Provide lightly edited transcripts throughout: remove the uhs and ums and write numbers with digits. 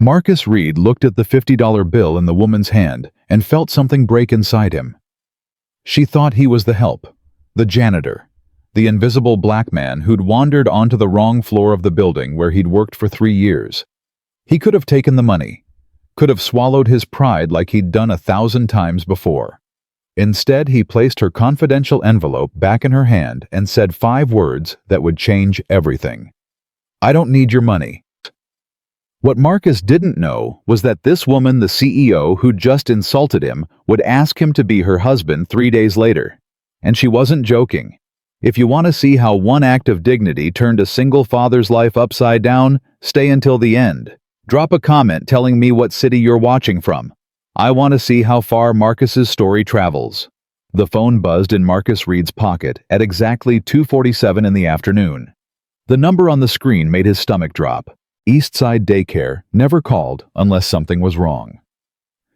Marcus Reed looked at the $50 bill in the woman's hand and felt something break inside him. She thought he was the help, the janitor, the invisible black man who'd wandered onto the wrong floor of the building where he'd worked for 3 years. He could have taken the money, could have swallowed his pride like he'd done 1,000 times before. Instead, he placed her confidential envelope back in her hand and said 5 words that would change everything. "I don't need your money." What Marcus didn't know was that this woman, the CEO who'd just insulted him, would ask him to be her husband 3 days later. And she wasn't joking. If you want to see how one act of dignity turned a single father's life upside down, stay until the end. Drop a comment telling me what city you're watching from. I want to see how far Marcus's story travels. The phone buzzed in Marcus Reed's pocket at exactly 2:47 in the afternoon. The number on the screen made his stomach drop. Eastside Daycare never called unless something was wrong.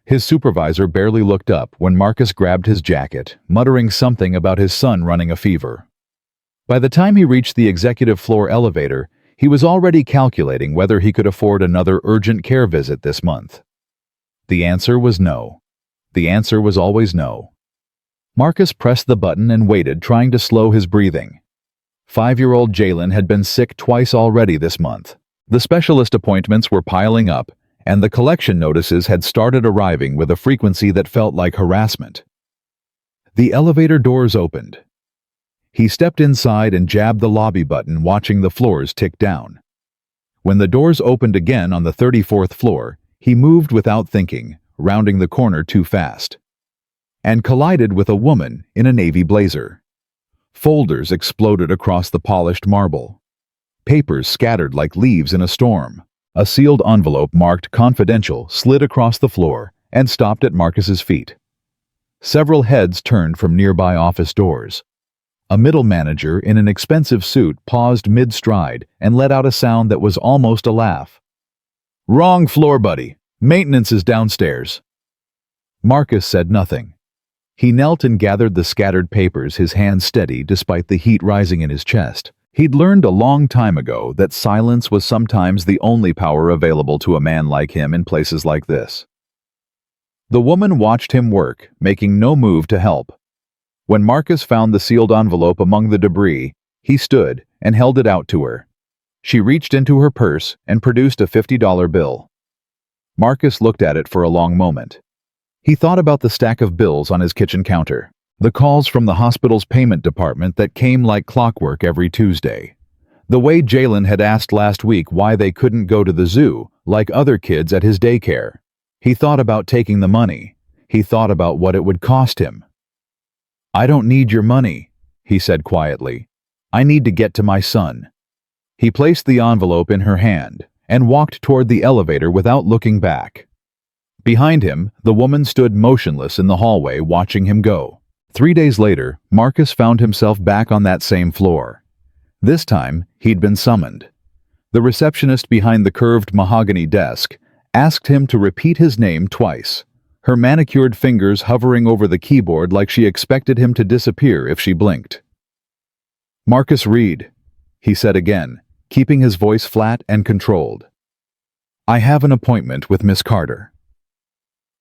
His supervisor barely looked up when Marcus grabbed his jacket, muttering something about his son running a fever. By the time he reached the executive floor elevator, he was already calculating whether he could afford another urgent care visit this month. The answer was no. The answer was always no. Marcus pressed the button and waited, trying to slow his breathing. 5-year-old Jalen had been sick twice already this month. The specialist appointments were piling up, and the collection notices had started arriving with a frequency that felt like harassment. The elevator doors opened. He stepped inside and jabbed the lobby button, watching the floors tick down. When the doors opened again on the 34th floor, he moved without thinking, rounding the corner too fast, and collided with a woman in a navy blazer. Folders exploded across the polished marble. Papers scattered like leaves in a storm. A sealed envelope marked "Confidential" slid across the floor and stopped at Marcus's feet. Several heads turned from nearby office doors. A middle manager in an expensive suit paused mid-stride and let out a sound that was almost a laugh. "Wrong floor, buddy. Maintenance is downstairs." Marcus said nothing. He knelt and gathered the scattered papers, his hands steady despite the heat rising in his chest. He'd learned a long time ago that silence was sometimes the only power available to a man like him in places like this. The woman watched him work, making no move to help. When Marcus found the sealed envelope among the debris, he stood and held it out to her. She reached into her purse and produced a $50 bill. Marcus looked at it for a long moment. He thought about the stack of bills on his kitchen counter, the calls from the hospital's payment department that came like clockwork every Tuesday, the way Jalen had asked last week why they couldn't go to the zoo like other kids at his daycare. He thought about taking the money. He thought about what it would cost him. "I don't need your money," he said quietly. "I need to get to my son." He placed the envelope in her hand and walked toward the elevator without looking back. Behind him, the woman stood motionless in the hallway, watching him go. 3 days later, Marcus found himself back on that same floor. This time, he'd been summoned. The receptionist behind the curved mahogany desk asked him to repeat his name twice, her manicured fingers hovering over the keyboard like she expected him to disappear if she blinked. "Marcus Reed," he said again, keeping his voice flat and controlled. "I have an appointment with Miss Carter."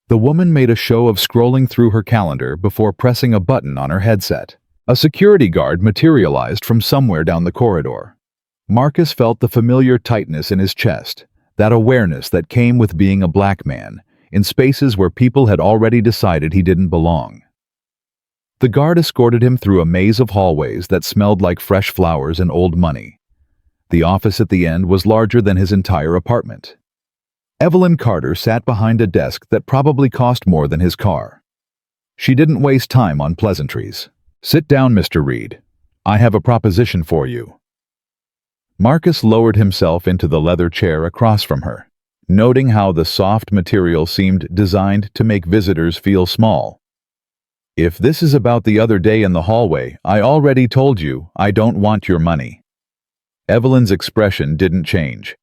The woman made a show of scrolling through her calendar before pressing a button on her headset. A security guard materialized from somewhere down the corridor. Marcus felt the familiar tightness in his chest, that awareness that came with being a black man, in spaces where people had already decided he didn't belong. The guard escorted him through a maze of hallways that smelled like fresh flowers and old money. The office at the end was larger than his entire apartment. Evelyn Carter sat behind a desk that probably cost more than his car. She didn't waste time on pleasantries. "Sit down, Mr. Reed. I have a proposition for you." Marcus lowered himself into the leather chair across from her, noting how the soft material seemed designed to make visitors feel small. "If this is about the other day in the hallway, I already told you I don't want your money." Evelyn's expression didn't change.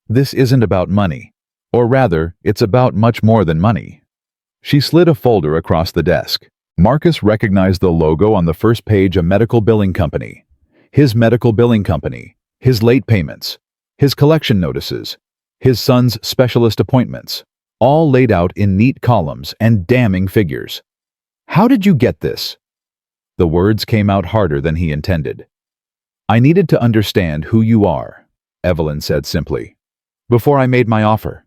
"This isn't about money. Or rather, it's about much more than money." She slid a folder across the desk. Marcus recognized the logo on the first page, a medical billing company. His medical billing company, his late payments, his collection notices. his son's specialist appointments, all laid out in neat columns and damning figures. "How did you get this?" The words came out harder than he intended. "I needed to understand who you are," Evelyn said simply, "before I made my offer."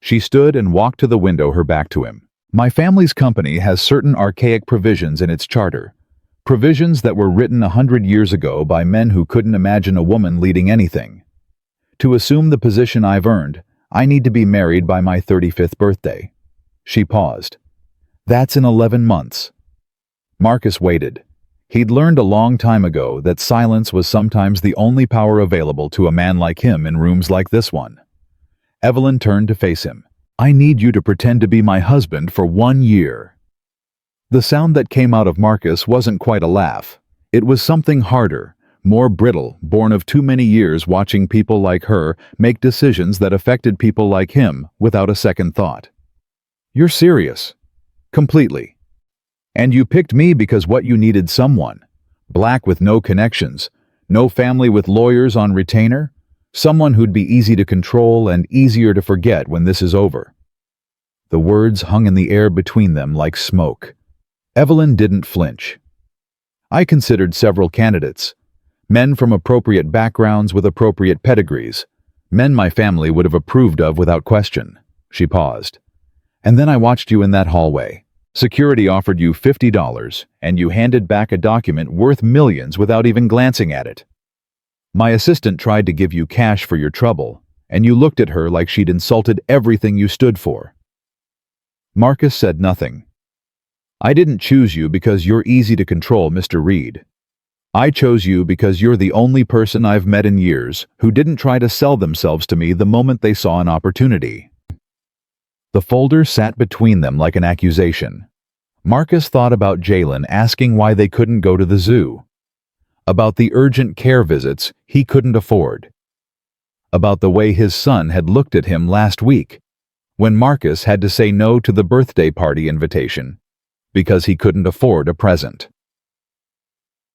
She stood and walked to the window, her back to him. "My family's company has certain archaic provisions in its charter, provisions that were written 100 years ago by men who couldn't imagine a woman leading anything. To assume the position I've earned, I need to be married by my 35th birthday." She paused. "That's in 11 months. Marcus waited. He'd learned a long time ago that silence was sometimes the only power available to a man like him in rooms like this one. Evelyn turned to face him. "I need you to pretend to be my husband for 1 year." The sound that came out of Marcus wasn't quite a laugh. It was something harder, more brittle, born of too many years watching people like her make decisions that affected people like him without a second thought. "You're serious. Completely. And you picked me because what you needed someone. Black with no connections, no family with lawyers on retainer, someone who'd be easy to control and easier to forget when this is over." The words hung in the air between them like smoke. Evelyn didn't flinch. "I considered several candidates. Men from appropriate backgrounds with appropriate pedigrees. Men my family would have approved of without question." She paused. "And then I watched you in that hallway. Security offered you $50, and you handed back a document worth millions without even glancing at it. My assistant tried to give you cash for your trouble, and you looked at her like she'd insulted everything you stood for." Marcus said nothing. "I didn't choose you because you're easy to control, Mr. Reed. I chose you because you're the only person I've met in years who didn't try to sell themselves to me the moment they saw an opportunity." The folder sat between them like an accusation. Marcus thought about Jalen asking why they couldn't go to the zoo, about the urgent care visits he couldn't afford, about the way his son had looked at him last week when Marcus had to say no to the birthday party invitation because he couldn't afford a present.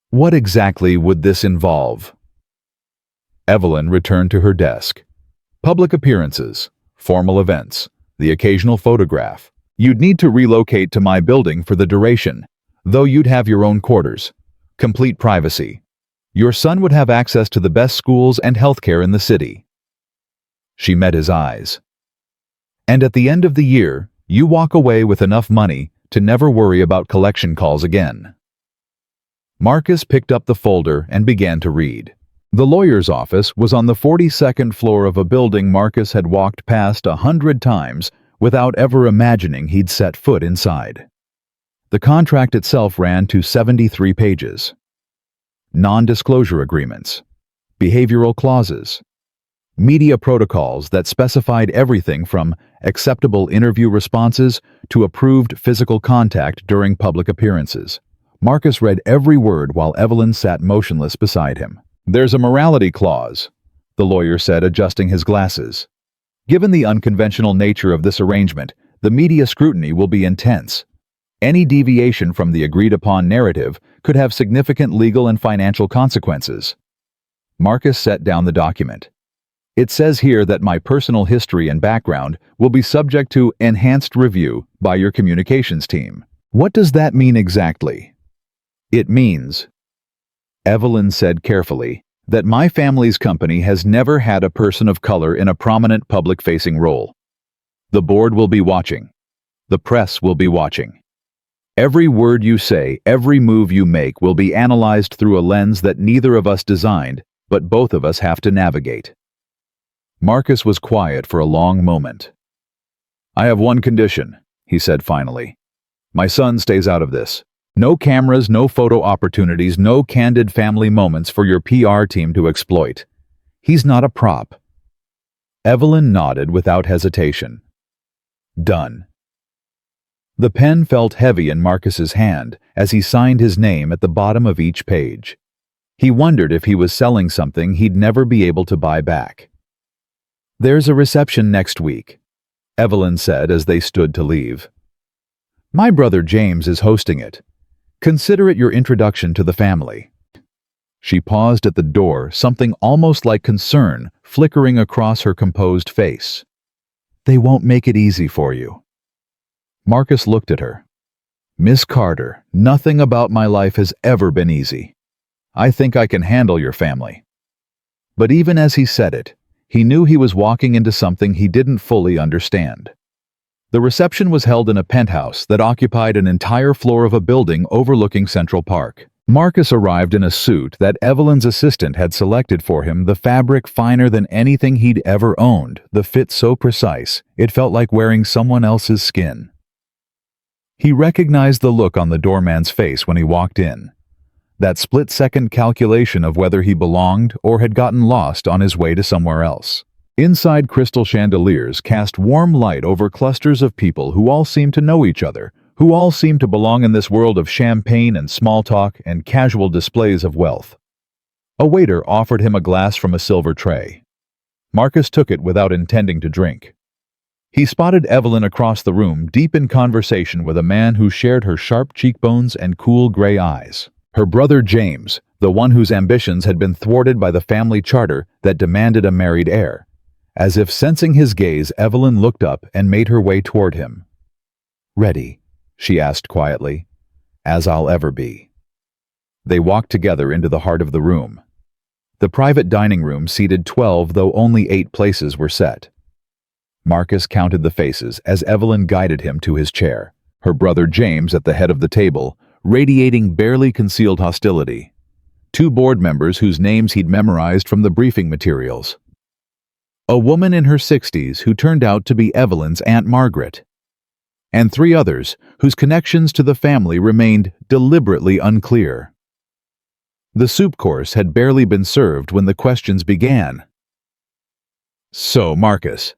What exactly would this involve? Evelyn returned to her desk. Public appearances, formal events, the occasional photograph. You'd need to relocate to my building for the duration, though you'd have your own quarters. Complete privacy. Your son would have access to the best schools and healthcare in the city. She met his eyes. And at the end of the year, you walk away with enough money to never worry about collection calls again. Marcus picked up the folder and began to read. The lawyer's office was on the 42nd floor of a building Marcus had walked past 100 times without ever imagining he'd set foot inside. The contract itself ran to 73 pages. Non-disclosure agreements, behavioral clauses, media protocols that specified everything from acceptable interview responses to approved physical contact during public appearances. Marcus read every word while Evelyn sat motionless beside him. "There's a morality clause," the lawyer said, adjusting his glasses. "Given the unconventional nature of this arrangement, the media scrutiny will be intense. Any deviation from the agreed-upon narrative could have significant legal and financial consequences." Marcus set down the document. "It says here that my personal history and background will be subject to enhanced review by your communications team. What does that mean exactly?" "It means," Evelyn said carefully, "that my family's company has never had a person of color in a prominent public-facing role. The board will be watching. The press will be watching. Every word you say, every move you make will be analyzed through a lens that neither of us designed, but both of us have to navigate." Marcus was quiet for a long moment. "I have one condition," he said finally. "My son stays out of this. No cameras, no photo opportunities, no candid family moments for your PR team to exploit. He's not a prop." Evelyn nodded without hesitation. "Done." The pen felt heavy in Marcus's hand as he signed his name at the bottom of each page. He wondered if he was selling something he'd never be able to buy back. "There's a reception next week," Evelyn said as they stood to leave. "My brother James is hosting it. Consider it your introduction to the family." She paused at the door, something almost like concern flickering across her composed face. "They won't make it easy for you." Marcus looked at her. "Miss Carter, nothing about my life has ever been easy. I think I can handle your family." But even as he said it, he knew he was walking into something he didn't fully understand. The reception was held in a penthouse that occupied an entire floor of a building overlooking Central Park. Marcus arrived in a suit that Evelyn's assistant had selected for him, the fabric finer than anything he'd ever owned, the fit so precise, it felt like wearing someone else's skin. He recognized the look on the doorman's face when he walked in. That split-second calculation of whether he belonged or had gotten lost on his way to somewhere else. Inside, crystal chandeliers cast warm light over clusters of people who all seemed to know each other, who all seemed to belong in this world of champagne and small talk and casual displays of wealth. A waiter offered him a glass from a silver tray. Marcus took it without intending to drink. He spotted Evelyn across the room, deep in conversation with a man who shared her sharp cheekbones and cool gray eyes. Her brother James, the one whose ambitions had been thwarted by the family charter that demanded a married heir. As if sensing his gaze, Evelyn looked up and made her way toward him. "Ready?" she asked quietly. "As I'll ever be." They walked together into the heart of the room. The private dining room seated 12, though only 8 places were set. Marcus counted the faces as Evelyn guided him to his chair, her brother James at the head of the table, radiating barely concealed hostility. 2 board members whose names he'd memorized from the briefing materials. A woman in her 60s who turned out to be Evelyn's Aunt Margaret. And 3 others whose connections to the family remained deliberately unclear. The soup course had barely been served when the questions began. "So, Marcus."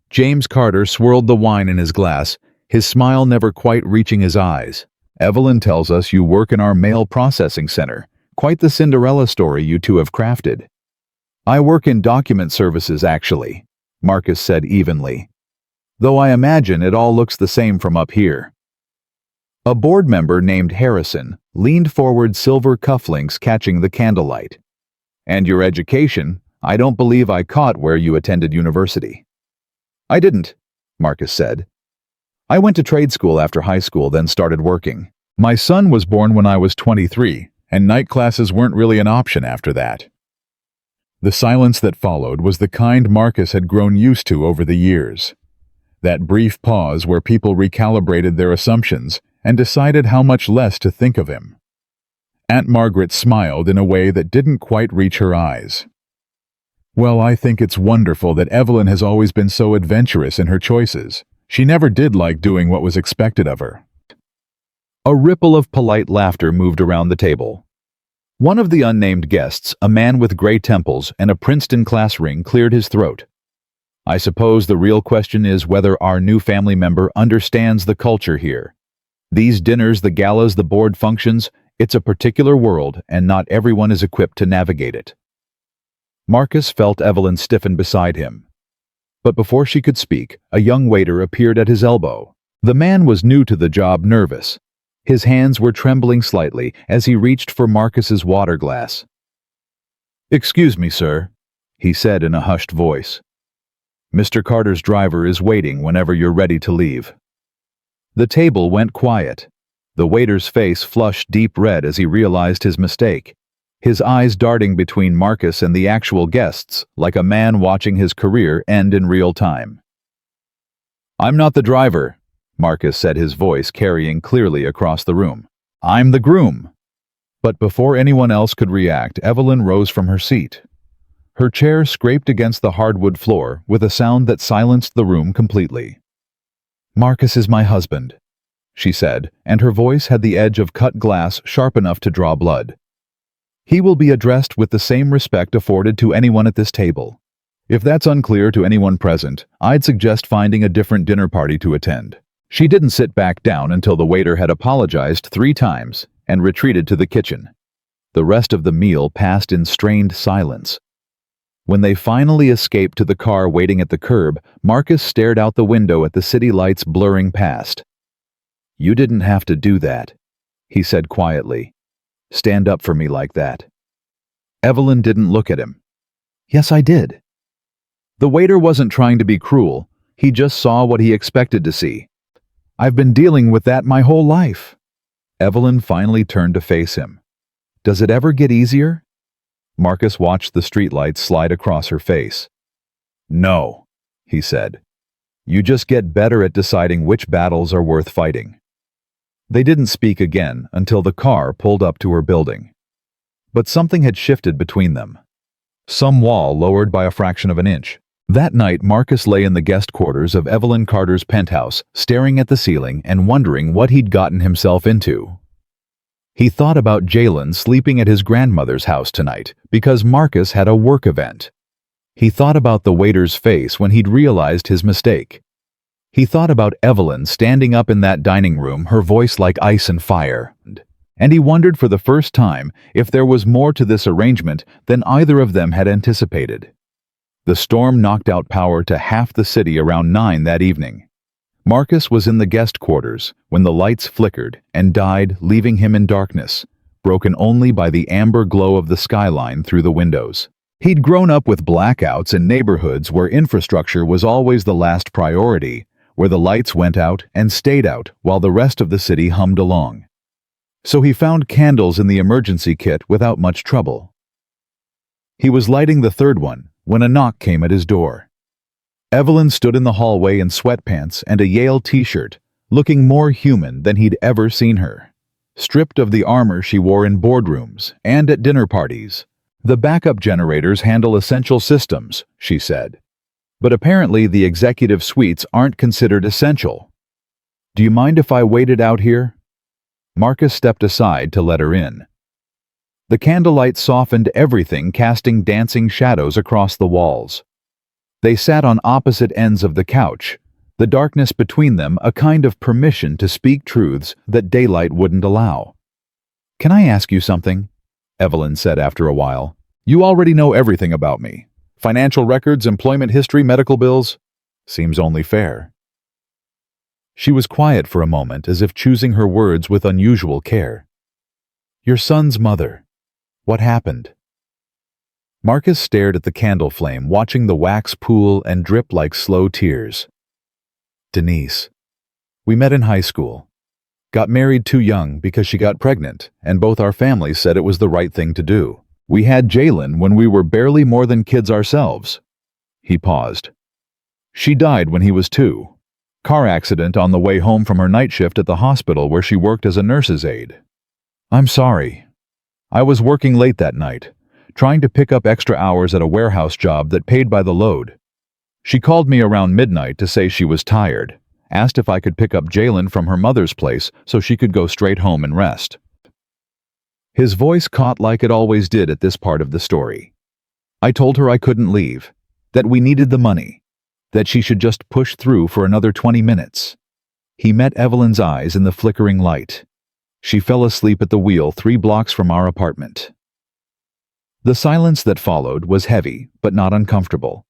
James Carter swirled the wine in his glass, his smile never quite reaching his eyes. "Evelyn tells us you work in our mail processing center. Quite the Cinderella story you two have crafted." "I work in document services, actually," Marcus said evenly. "Though I imagine it all looks the same from up here." A board member named Harrison leaned forward, silver cufflinks catching the candlelight. "And your education? I don't believe I caught where you attended university." "I didn't," Marcus said. "I went to trade school after high school, then started working. My son was born when I was 23, and night classes weren't really an option after that." The silence that followed was the kind Marcus had grown used to over the years. That brief pause where people recalibrated their assumptions and decided how much less to think of him. Aunt Margaret smiled in a way that didn't quite reach her eyes. "Well, I think it's wonderful that Evelyn has always been so adventurous in her choices. She never did like doing what was expected of her." A ripple of polite laughter moved around the table. One of the unnamed guests, a man with gray temples and a Princeton class ring, cleared his throat. "I suppose the real question is whether our new family member understands the culture here. These dinners, the galas, the board functions, it's a particular world, and not everyone is equipped to navigate it." Marcus felt Evelyn stiffen beside him. But before she could speak, a young waiter appeared at his elbow. The man was new to the job, nervous. His hands were trembling slightly as he reached for Marcus's water glass. "Excuse me, sir," he said in a hushed voice. "Mr. Carter's driver is waiting whenever you're ready to leave." The table went quiet. The waiter's face flushed deep red as he realized his mistake, his eyes darting between Marcus and the actual guests like a man watching his career end in real time. "I'm not the driver," Marcus said, his voice carrying clearly across the room. "I'm the groom." But before anyone else could react, Evelyn rose from her seat. Her chair scraped against the hardwood floor with a sound that silenced the room completely. "Marcus is my husband," she said, and her voice had the edge of cut glass sharp enough to draw blood. "He will be addressed with the same respect afforded to anyone at this table. If that's unclear to anyone present, I'd suggest finding a different dinner party to attend." She didn't sit back down until the waiter had apologized 3 times and retreated to the kitchen. The rest of the meal passed in strained silence. When they finally escaped to the car waiting at the curb, Marcus stared out the window at the city lights blurring past. "You didn't have to do that," he said quietly. "Stand up for me like that." Evelyn didn't look at him. Yes, I did. The waiter wasn't trying to be cruel. He just saw what he expected to see. I've been dealing with that my whole life. Evelyn finally turned to face him. Does it ever get easier? Marcus watched the streetlights slide across her face. No, he said. You just get better at deciding which battles are worth fighting. They didn't speak again until the car pulled up to her building. But something had shifted between them. Some wall lowered by a fraction of an inch. That night, Marcus lay in the guest quarters of Evelyn Carter's penthouse, staring at the ceiling and wondering what he'd gotten himself into. He thought about Jalen sleeping at his grandmother's house tonight because Marcus had a work event. He thought about the waiter's face when he'd realized his mistake. He thought about Evelyn standing up in that dining room, her voice like ice and fire. And he wondered for the first time if there was more to this arrangement than either of them had anticipated. The storm knocked out power to half the city around 9 that evening. Marcus was in the guest quarters when the lights flickered and died, leaving him in darkness, broken only by the amber glow of the skyline through the windows. He'd grown up with blackouts in neighborhoods where infrastructure was always the last priority, where the lights went out and stayed out while the rest of the city hummed along. So he found candles in the emergency kit without much trouble. He was lighting the third one when a knock came at his door. Evelyn stood in the hallway in sweatpants and a Yale t-shirt, looking more human than he'd ever seen her. Stripped of the armor she wore in boardrooms and at dinner parties. The backup generators handle essential systems, she said. But apparently the executive suites aren't considered essential. Do you mind if I waited out here? Marcus stepped aside to let her in. The candlelight softened everything, casting dancing shadows across the walls. They sat on opposite ends of the couch, the darkness between them a kind of permission to speak truths that daylight wouldn't allow. Can I ask you something? Evelyn said after a while. You already know everything about me. Financial records, employment history, medical bills. Seems only fair. She was quiet for a moment, as if choosing her words with unusual care. Your son's mother. What happened? Marcus stared at the candle flame, watching the wax pool and drip like slow tears. Denise. We met in high school. Got married too young because she got pregnant, and both our families said it was the right thing to do. We had Jalen when we were barely more than kids ourselves. He paused. She died when he was 2. Car accident on the way home from her night shift at the hospital where she worked as a nurse's aide. I'm sorry. I was working late that night, trying to pick up extra hours at a warehouse job that paid by the load. She called me around midnight to say she was tired, asked if I could pick up Jalen from her mother's place so she could go straight home and rest. His voice caught like it always did at this part of the story. I told her I couldn't leave, that we needed the money, that she should just push through for another 20 minutes. He met Evelyn's eyes in the flickering light. She fell asleep at the wheel 3 blocks from our apartment. The silence that followed was heavy, but not uncomfortable.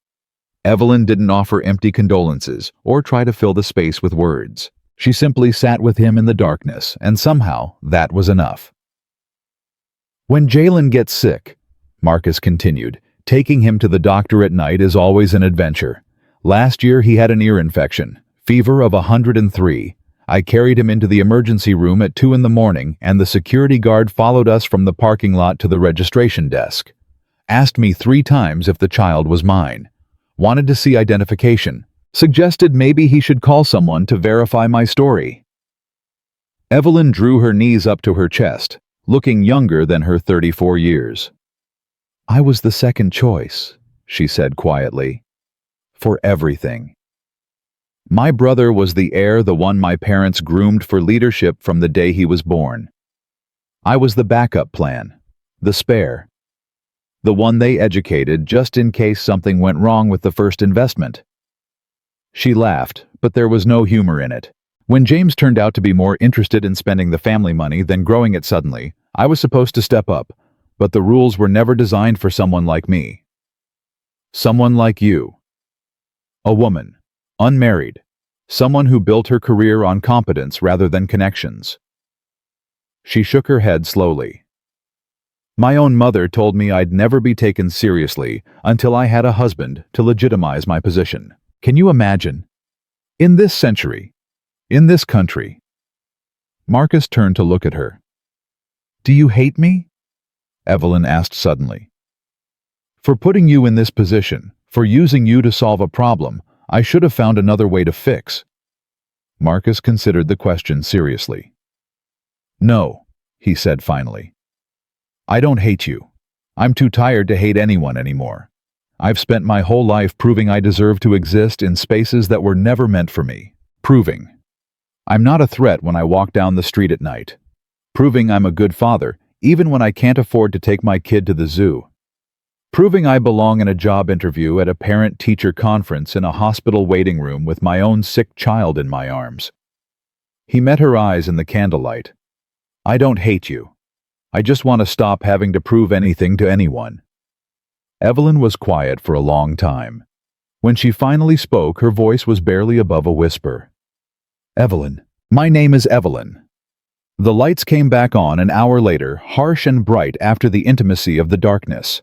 Evelyn didn't offer empty condolences or try to fill the space with words. She simply sat with him in the darkness, and somehow that was enough. When Jalen gets sick, Marcus continued, taking him to the doctor at night is always an adventure. Last year he had an ear infection, fever of 103. I carried him into the emergency room at 2 in the morning, and the security guard followed us from the parking lot to the registration desk. Asked me 3 times if the child was mine. Wanted to see identification. Suggested maybe he should call someone to verify my story. Evelyn drew her knees up to her chest, looking younger than her 34 years. I was the second choice, she said quietly. For everything. My brother was the heir, the one my parents groomed for leadership from the day he was born. I was the backup plan, the spare. The one they educated just in case something went wrong with the first investment. She laughed, but there was no humor in it. When James turned out to be more interested in spending the family money than growing it suddenly, I was supposed to step up, but the rules were never designed for someone like me. Someone like you. A woman, unmarried, someone who built her career on competence rather than connections. She shook her head slowly. My own mother told me I'd never be taken seriously until I had a husband to legitimize my position. Can you imagine? In this century, in this country. Marcus turned to look at her. Do you hate me? Evelyn asked suddenly. For putting you in this position, for using you to solve a problem I should have found another way to fix. Marcus considered the question seriously. No, he said finally. I don't hate you. I'm too tired to hate anyone anymore. I've spent my whole life proving I deserve to exist in spaces that were never meant for me. Proving. I'm not a threat when I walk down the street at night. Proving I'm a good father, even when I can't afford to take my kid to the zoo. Proving I belong in a job interview at a parent-teacher conference in a hospital waiting room with my own sick child in my arms. He met her eyes in the candlelight. I don't hate you. I just want to stop having to prove anything to anyone. Evelyn was quiet for a long time. When she finally spoke, her voice was barely above a whisper. Evelyn. My name is Evelyn. The lights came back on an hour later, harsh and bright after the intimacy of the darkness.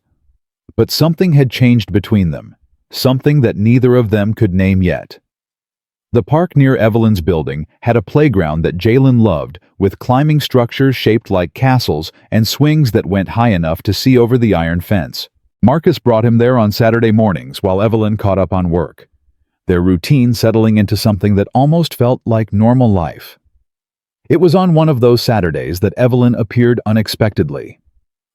But something had changed between them, something that neither of them could name yet. The park near Evelyn's building had a playground that Jalen loved, with climbing structures shaped like castles and swings that went high enough to see over the iron fence. Marcus brought him there on Saturday mornings while Evelyn caught up on work, their routine settling into something that almost felt like normal life. It was on one of those Saturdays that Evelyn appeared unexpectedly.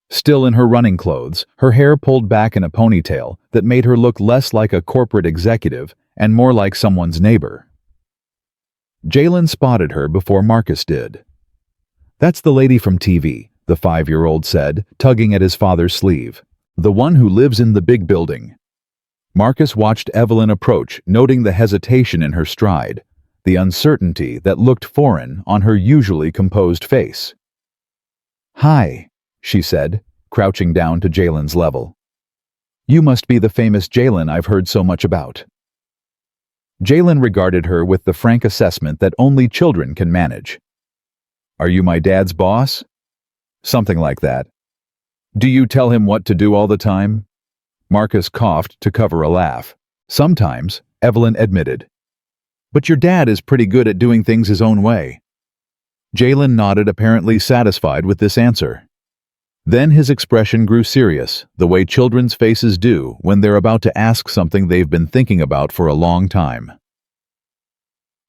Still in her running clothes, her hair pulled back in a ponytail that made her look less like a corporate executive and more like someone's neighbor. Jalen spotted her before Marcus did. That's the lady from TV, the 5-year-old said, tugging at his father's sleeve. The one who lives in the big building. Marcus watched Evelyn approach, noting the hesitation in her stride, the uncertainty that looked foreign on her usually composed face. Hi, she said, crouching down to Jalen's level. You must be the famous Jalen I've heard so much about. Jalen regarded her with the frank assessment that only children can manage. Are you my dad's boss? Something like that. Do you tell him what to do all the time? Marcus coughed to cover a laugh. Sometimes, Evelyn admitted. But your dad is pretty good at doing things his own way. Jalen nodded, apparently satisfied with this answer. Then his expression grew serious, the way children's faces do when they're about to ask something they've been thinking about for a long time.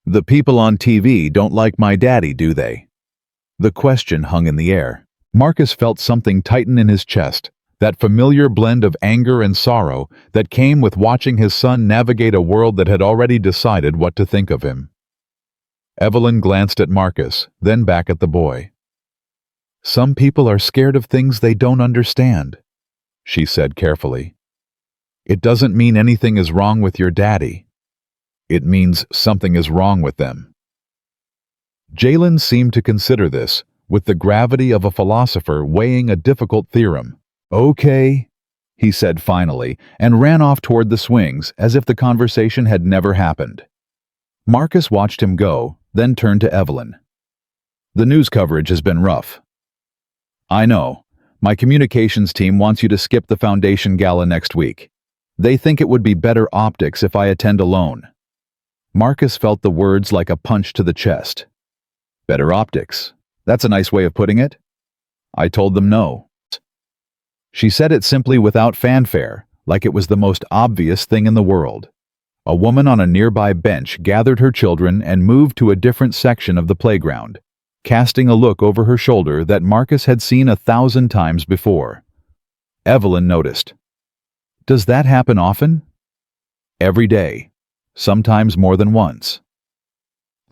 The people on TV don't like my daddy, do they? The question hung in the air. Marcus felt something tighten in his chest, that familiar blend of anger and sorrow that came with watching his son navigate a world that had already decided what to think of him. Evelyn glanced at Marcus, then back at the boy. Some people are scared of things they don't understand, she said carefully. It doesn't mean anything is wrong with your daddy. It means something is wrong with them. Jalen seemed to consider this, with the gravity of a philosopher weighing a difficult theorem. Okay, he said finally, and ran off toward the swings as if the conversation had never happened. Marcus watched him go, then turned to Evelyn. The news coverage has been rough. I know. My communications team wants you to skip the foundation gala next week. They think it would be better optics if I attend alone. Marcus felt the words like a punch to the chest. Better optics. That's a nice way of putting it. I told them no. She said it simply without fanfare, like it was the most obvious thing in the world. A woman on a nearby bench gathered her children and moved to a different section of the playground, casting a look over her shoulder that Marcus had seen 1,000 times before. Evelyn noticed. Does that happen often? Every day, sometimes more than once.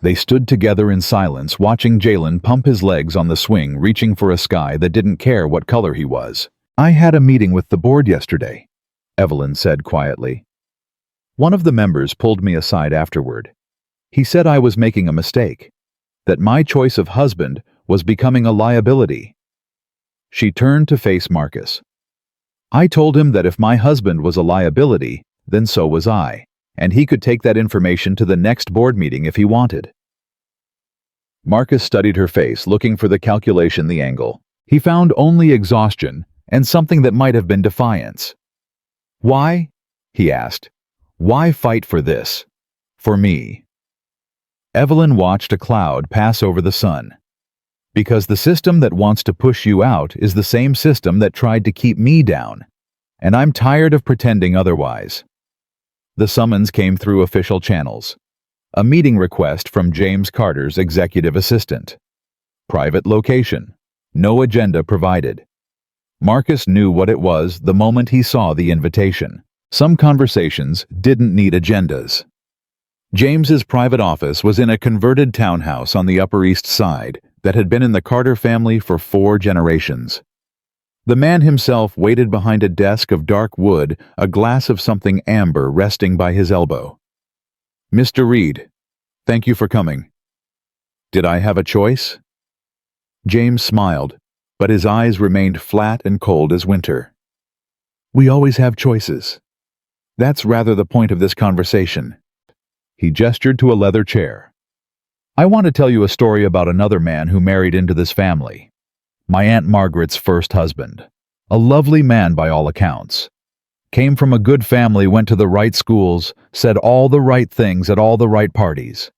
They stood together in silence, watching Jalen pump his legs on the swing, reaching for a sky that didn't care what color he was. I had a meeting with the board yesterday, Evelyn said quietly. One of the members pulled me aside afterward. He said I was making a mistake, that my choice of husband was becoming a liability. She turned to face Marcus. I told him that if my husband was a liability, then so was I, and he could take that information to the next board meeting if he wanted. Marcus studied her face, looking for the calculation, the angle. He found only exhaustion and something that might have been defiance. "Why?" he asked. "Why fight for this? For me?" Evelyn watched a cloud pass over the sun. "Because the system that wants to push you out is the same system that tried to keep me down, and I'm tired of pretending otherwise." The summons came through official channels. A meeting request from James Carter's executive assistant. Private location. No agenda provided. Marcus knew what it was the moment he saw the invitation. Some conversations didn't need agendas. James's private office was in a converted townhouse on the Upper East Side that had been in the Carter family for 4 generations. The man himself waited behind a desk of dark wood, a glass of something amber resting by his elbow. "Mr. Reed, thank you for coming. Did I have a choice?" James smiled, but his eyes remained flat and cold as winter. "We always have choices. That's rather the point of this conversation." He gestured to a leather chair. "I want to tell you a story about another man who married into this family. My Aunt Margaret's first husband. A lovely man by all accounts. Came from a good family, went to the right schools, said all the right things at all the right parties."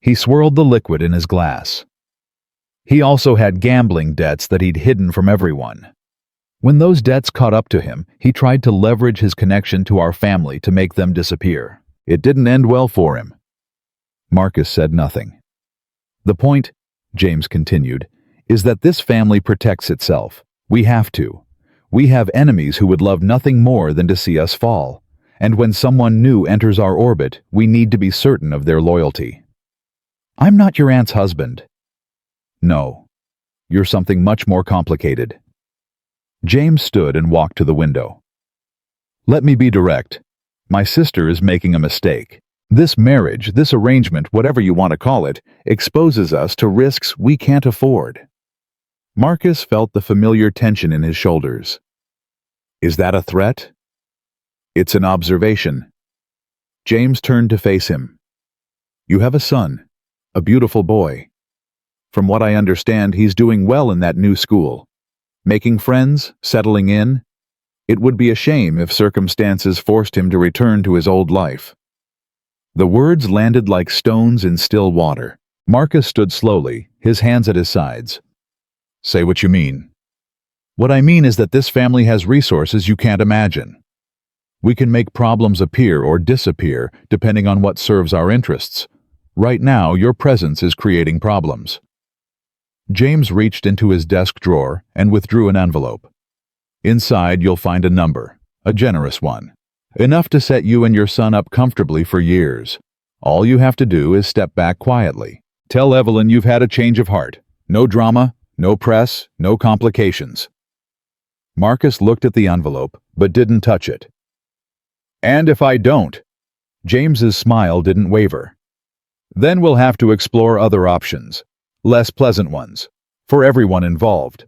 He swirled the liquid in his glass. "He also had gambling debts that he'd hidden from everyone. When those debts caught up to him, he tried to leverage his connection to our family to make them disappear. It didn't end well for him." Marcus said nothing. "The point," James continued, "is that this family protects itself. We have to. We have enemies who would love nothing more than to see us fall. And when someone new enters our orbit, we need to be certain of their loyalty." "I'm not your aunt's husband." "No. You're something much more complicated." James stood and walked to the window. "Let me be direct. My sister is making a mistake. This marriage, this arrangement, whatever you want to call it, exposes us to risks we can't afford." Marcus felt the familiar tension in his shoulders. "Is that a threat?" "It's an observation." James turned to face him. "You have a son, a beautiful boy. From what I understand, he's doing well in that new school. Making friends, settling in. It would be a shame if circumstances forced him to return to his old life." The words landed like stones in still water. Marcus stood slowly, his hands at his sides. "Say what you mean." "What I mean is that this family has resources you can't imagine. We can make problems appear or disappear depending on what serves our interests. Right now, your presence is creating problems." James reached into his desk drawer and withdrew an envelope. "Inside, you'll find a number, a generous one. Enough to set you and your son up comfortably for years. All you have to do is step back quietly. Tell Evelyn you've had a change of heart. No drama, no press, no complications." Marcus looked at the envelope, but didn't touch it. "And if I don't?" James's smile didn't waver. "Then we'll have to explore other options. Less pleasant ones. For everyone involved."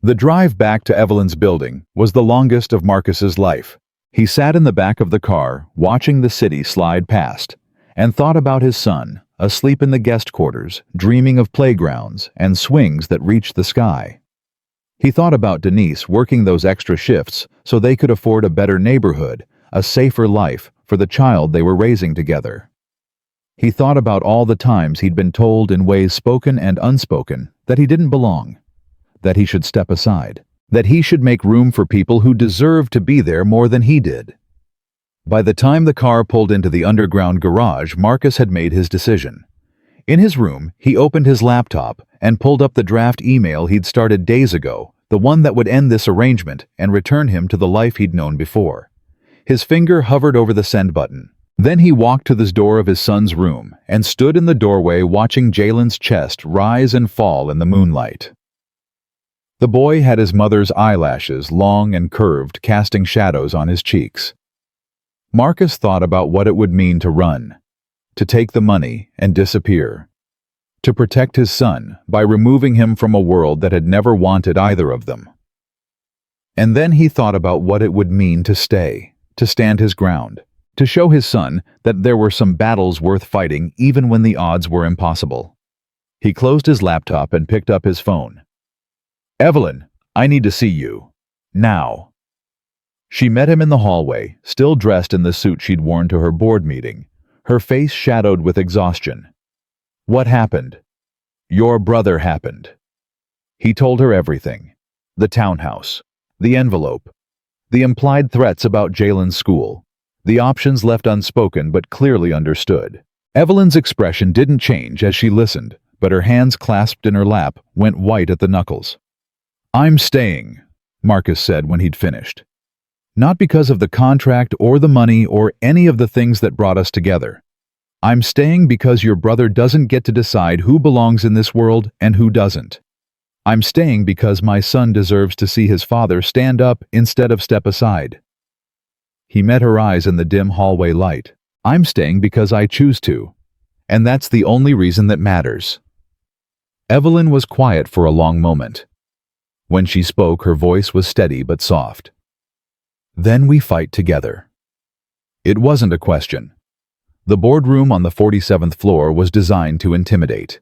The drive back to Evelyn's building was the longest of Marcus's life. He sat in the back of the car, watching the city slide past, and thought about his son, asleep in the guest quarters, dreaming of playgrounds and swings that reached the sky. He thought about Denise working those extra shifts so they could afford a better neighborhood, a safer life for the child they were raising together. He thought about all the times he'd been told in ways spoken and unspoken that he didn't belong, that he should step aside, that he should make room for people who deserved to be there more than he did. By the time the car pulled into the underground garage, Marcus had made his decision. In his room, he opened his laptop and pulled up the draft email he'd started days ago, the one that would end this arrangement and return him to the life he'd known before. His finger hovered over the send button. Then he walked to the door of his son's room and stood in the doorway watching Jalen's chest rise and fall in the moonlight. The boy had his mother's eyelashes, long and curved, casting shadows on his cheeks. Marcus thought about what it would mean to run, to take the money and disappear, to protect his son by removing him from a world that had never wanted either of them. And then he thought about what it would mean to stay, to stand his ground, to show his son that there were some battles worth fighting even when the odds were impossible. He closed his laptop and picked up his phone. "Evelyn, I need to see you. Now." She met him in the hallway, still dressed in the suit she'd worn to her board meeting, her face shadowed with exhaustion. "What happened?" "Your brother happened." He told her everything. The townhouse, the envelope, the implied threats about Jalen's school, the options left unspoken but clearly understood. Evelyn's expression didn't change as she listened, but her hands clasped in her lap went white at the knuckles. "I'm staying," Marcus said when he'd finished. "Not because of the contract or the money or any of the things that brought us together. I'm staying because your brother doesn't get to decide who belongs in this world and who doesn't. I'm staying because my son deserves to see his father stand up instead of step aside." He met her eyes in the dim hallway light. "I'm staying because I choose to, and that's the only reason that matters." Evelyn was quiet for a long moment. When she spoke, her voice was steady but soft. "Then we fight together." It wasn't a question. The boardroom on the 47th floor was designed to intimidate.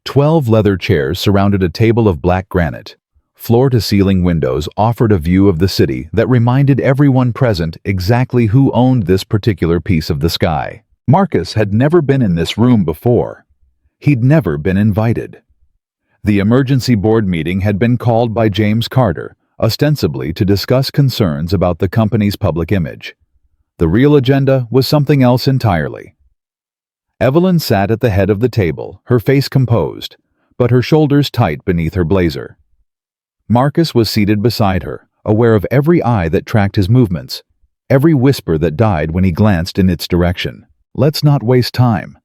12 leather chairs surrounded a table of black granite. Floor-to-ceiling windows offered a view of the city that reminded everyone present exactly who owned this particular piece of the sky. Marcus had never been in this room before. He'd never been invited. The emergency board meeting had been called by James Carter, ostensibly to discuss concerns about the company's public image. The real agenda was something else entirely. Evelyn sat at the head of the table, her face composed, but her shoulders tight beneath her blazer. Marcus was seated beside her, aware of every eye that tracked his movements, every whisper that died when he glanced in its direction. "Let's not waste time."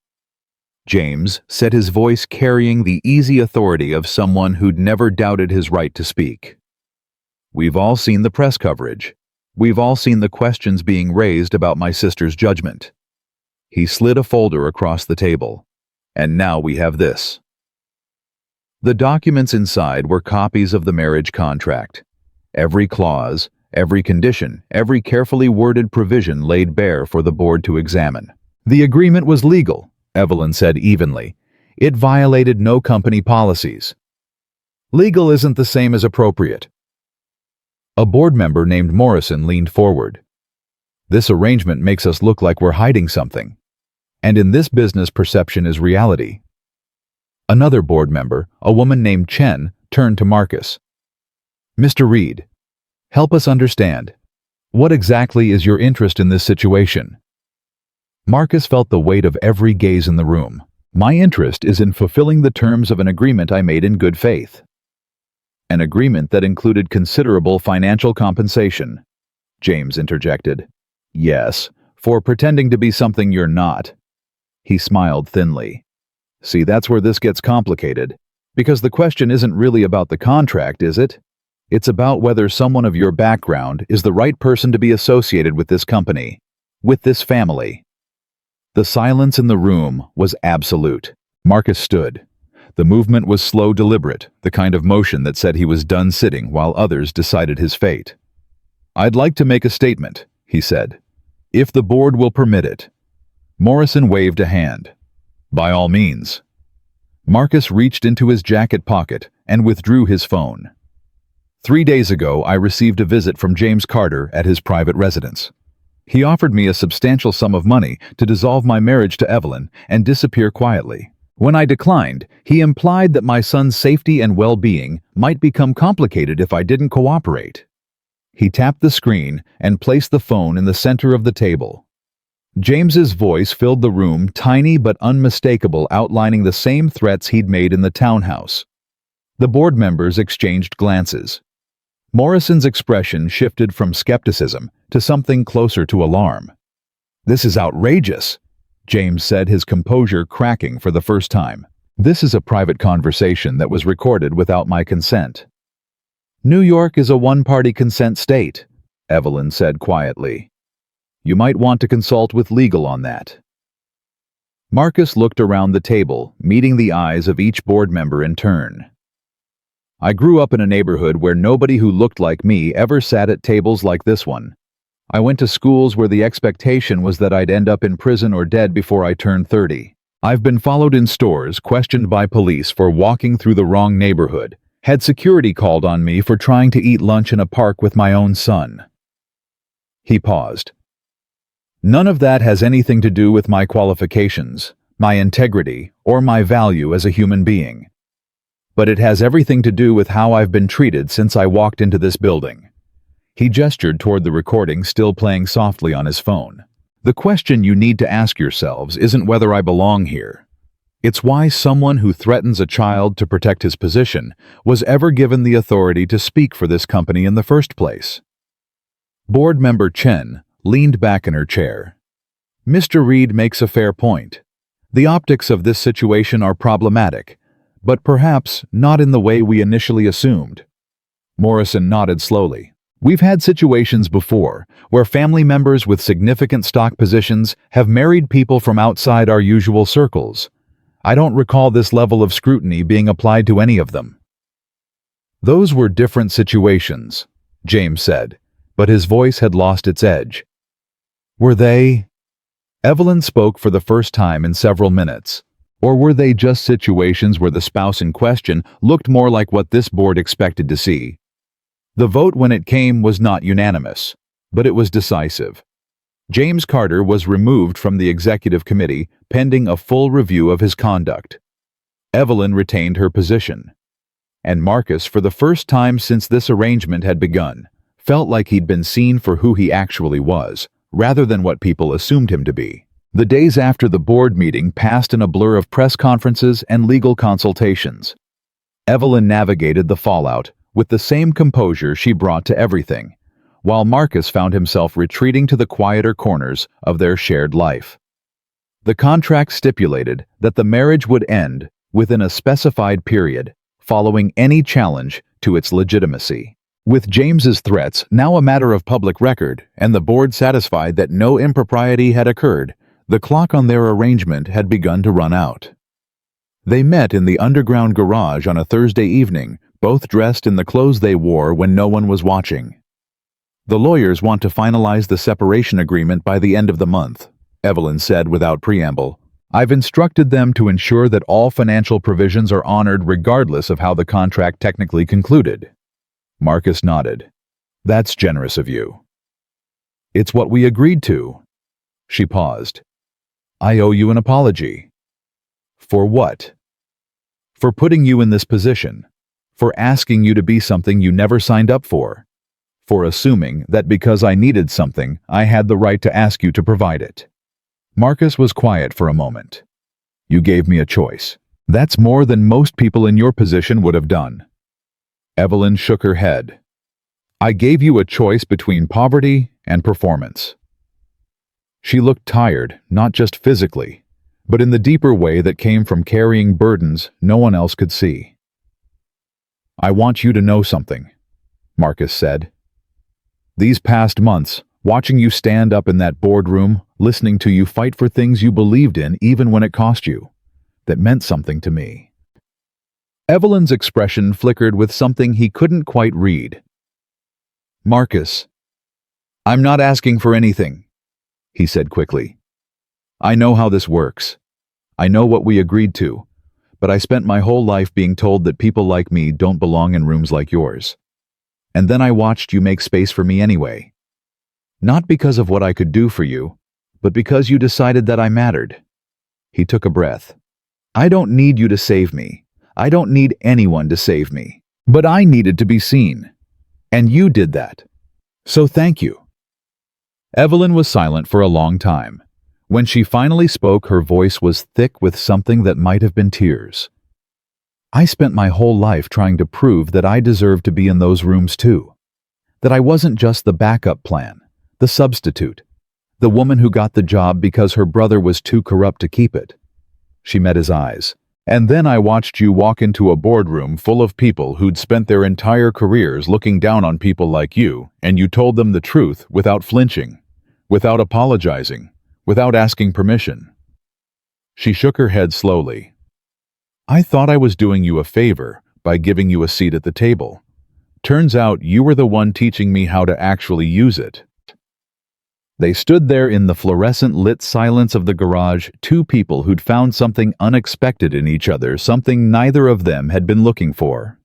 James said, his voice carrying the easy authority of someone who'd never doubted his right to speak. "We've all seen the press coverage. We've all seen the questions being raised about my sister's judgment." He slid a folder across the table. "And now we have this." The documents inside were copies of the marriage contract. Every clause, every condition, every carefully worded provision laid bare for the board to examine. The agreement was legal, Evelyn said evenly. It violated no company policies. "Legal isn't the same as appropriate." A board member named Morrison leaned forward. "This arrangement makes us look like we're hiding something. And in this business, perception is reality." Another board member, a woman named Chen, turned to Marcus. "Mr. Reed, help us understand. What exactly is your interest in this situation?" Marcus felt the weight of every gaze in the room. "My interest is in fulfilling the terms of an agreement I made in good faith." "An agreement that included considerable financial compensation," James interjected. "Yes, for pretending to be something you're not." He smiled thinly. "See, that's where this gets complicated, because the question isn't really about the contract, is it? It's about whether someone of your background is the right person to be associated with this company, with this family." The silence in the room was absolute. Marcus stood. The movement was slow, deliberate, the kind of motion that said he was done sitting while others decided his fate. "I'd like to make a statement," he said, "if the board will permit it." Morrison waved a hand. "By all means." Marcus reached into his jacket pocket and withdrew his phone. 3 days ago, I received a visit from James Carter at his private residence. He offered me a substantial sum of money to dissolve my marriage to Evelyn and disappear quietly. When I declined, he implied that my son's safety and well-being might become complicated if I didn't cooperate. He tapped the screen and placed the phone in the center of the table. James's voice filled the room, tiny but unmistakable, outlining the same threats he'd made in the townhouse. The board members exchanged glances. Morrison's expression shifted from skepticism to something closer to alarm. "This is outrageous," James said, his composure cracking for the first time. "This is a private conversation that was recorded without my consent." "New York is a one-party consent state," Evelyn said quietly. "You might want to consult with legal on that." Marcus looked around the table, meeting the eyes of each board member in turn. "I grew up in a neighborhood where nobody who looked like me ever sat at tables like this one. I went to schools where the expectation was that I'd end up in prison or dead before I turned 30. I've been followed in stores, questioned by police for walking through the wrong neighborhood, Had security called on me for trying to eat lunch in a park with my own son. He paused. None of that has anything to do with my qualifications, my integrity, or my value as a human being. But it has everything to do with how I've been treated since I walked into this building. He gestured toward the recording still playing softly on his phone. The question you need to ask yourselves isn't whether I belong here. It's why someone who threatens a child to protect his position was ever given the authority to speak for this company in the first place. Board member Chen leaned back in her chair. Mr. Reed makes a fair point. The optics of this situation are problematic, but perhaps not in the way we initially assumed. Morrison nodded slowly. We've had situations before where family members with significant stock positions have married people from outside our usual circles. I don't recall this level of scrutiny being applied to any of them. Those were different situations, James said, but his voice had lost its edge. Were they? Evelyn spoke for the first time in several minutes. Or were they just situations where the spouse in question looked more like what this board expected to see? The vote when it came was not unanimous, but it was decisive. James Carter was removed from the executive committee pending a full review of his conduct. Evelyn retained her position. And Marcus, for the first time since this arrangement had begun, felt like he'd been seen for who he actually was, rather than what people assumed him to be. The days after the board meeting passed in a blur of press conferences and legal consultations. Evelyn navigated the fallout with the same composure she brought to everything, while Marcus found himself retreating to the quieter corners of their shared life. The contract stipulated that the marriage would end within a specified period, following any challenge to its legitimacy. With James's threats now a matter of public record and the board satisfied that no impropriety had occurred, the clock on their arrangement had begun to run out. They met in the underground garage on a Thursday evening, both dressed in the clothes they wore when no one was watching. The lawyers want to finalize the separation agreement by the end of the month, Evelyn said without preamble. I've instructed them to ensure that all financial provisions are honored regardless of how the contract technically concluded. Marcus nodded. That's generous of you. It's what we agreed to. She paused. I owe you an apology. For what? For putting you in this position. For asking you to be something you never signed up for. For assuming that because I needed something, I had the right to ask you to provide it. Marcus was quiet for a moment. You gave me a choice. That's more than most people in your position would have done. Evelyn shook her head. I gave you a choice between poverty and performance. She looked tired, not just physically, but in the deeper way that came from carrying burdens no one else could see. I want you to know something, Marcus said. These past months, watching you stand up in that boardroom, listening to you fight for things you believed in even when it cost you, that meant something to me. Evelyn's expression flickered with something he couldn't quite read. Marcus, I'm not asking for anything, he said quickly. I know how this works. I know what we agreed to, but I spent my whole life being told that people like me don't belong in rooms like yours. And then I watched you make space for me anyway. Not because of what I could do for you, but because you decided that I mattered. He took a breath. I don't need you to save me. I don't need anyone to save me. But I needed to be seen. And you did that. So thank you. Evelyn was silent for a long time. When she finally spoke, her voice was thick with something that might have been tears. I spent my whole life trying to prove that I deserved to be in those rooms too. That I wasn't just the backup plan, the substitute, the woman who got the job because her brother was too corrupt to keep it. She met his eyes. And then I watched you walk into a boardroom full of people who'd spent their entire careers looking down on people like you, and you told them the truth without flinching, without apologizing, without asking permission. She shook her head slowly. I thought I was doing you a favor by giving you a seat at the table. Turns out you were the one teaching me how to actually use it. They stood there in the fluorescent lit silence of the garage, two people who'd found something unexpected in each other, something neither of them had been looking for.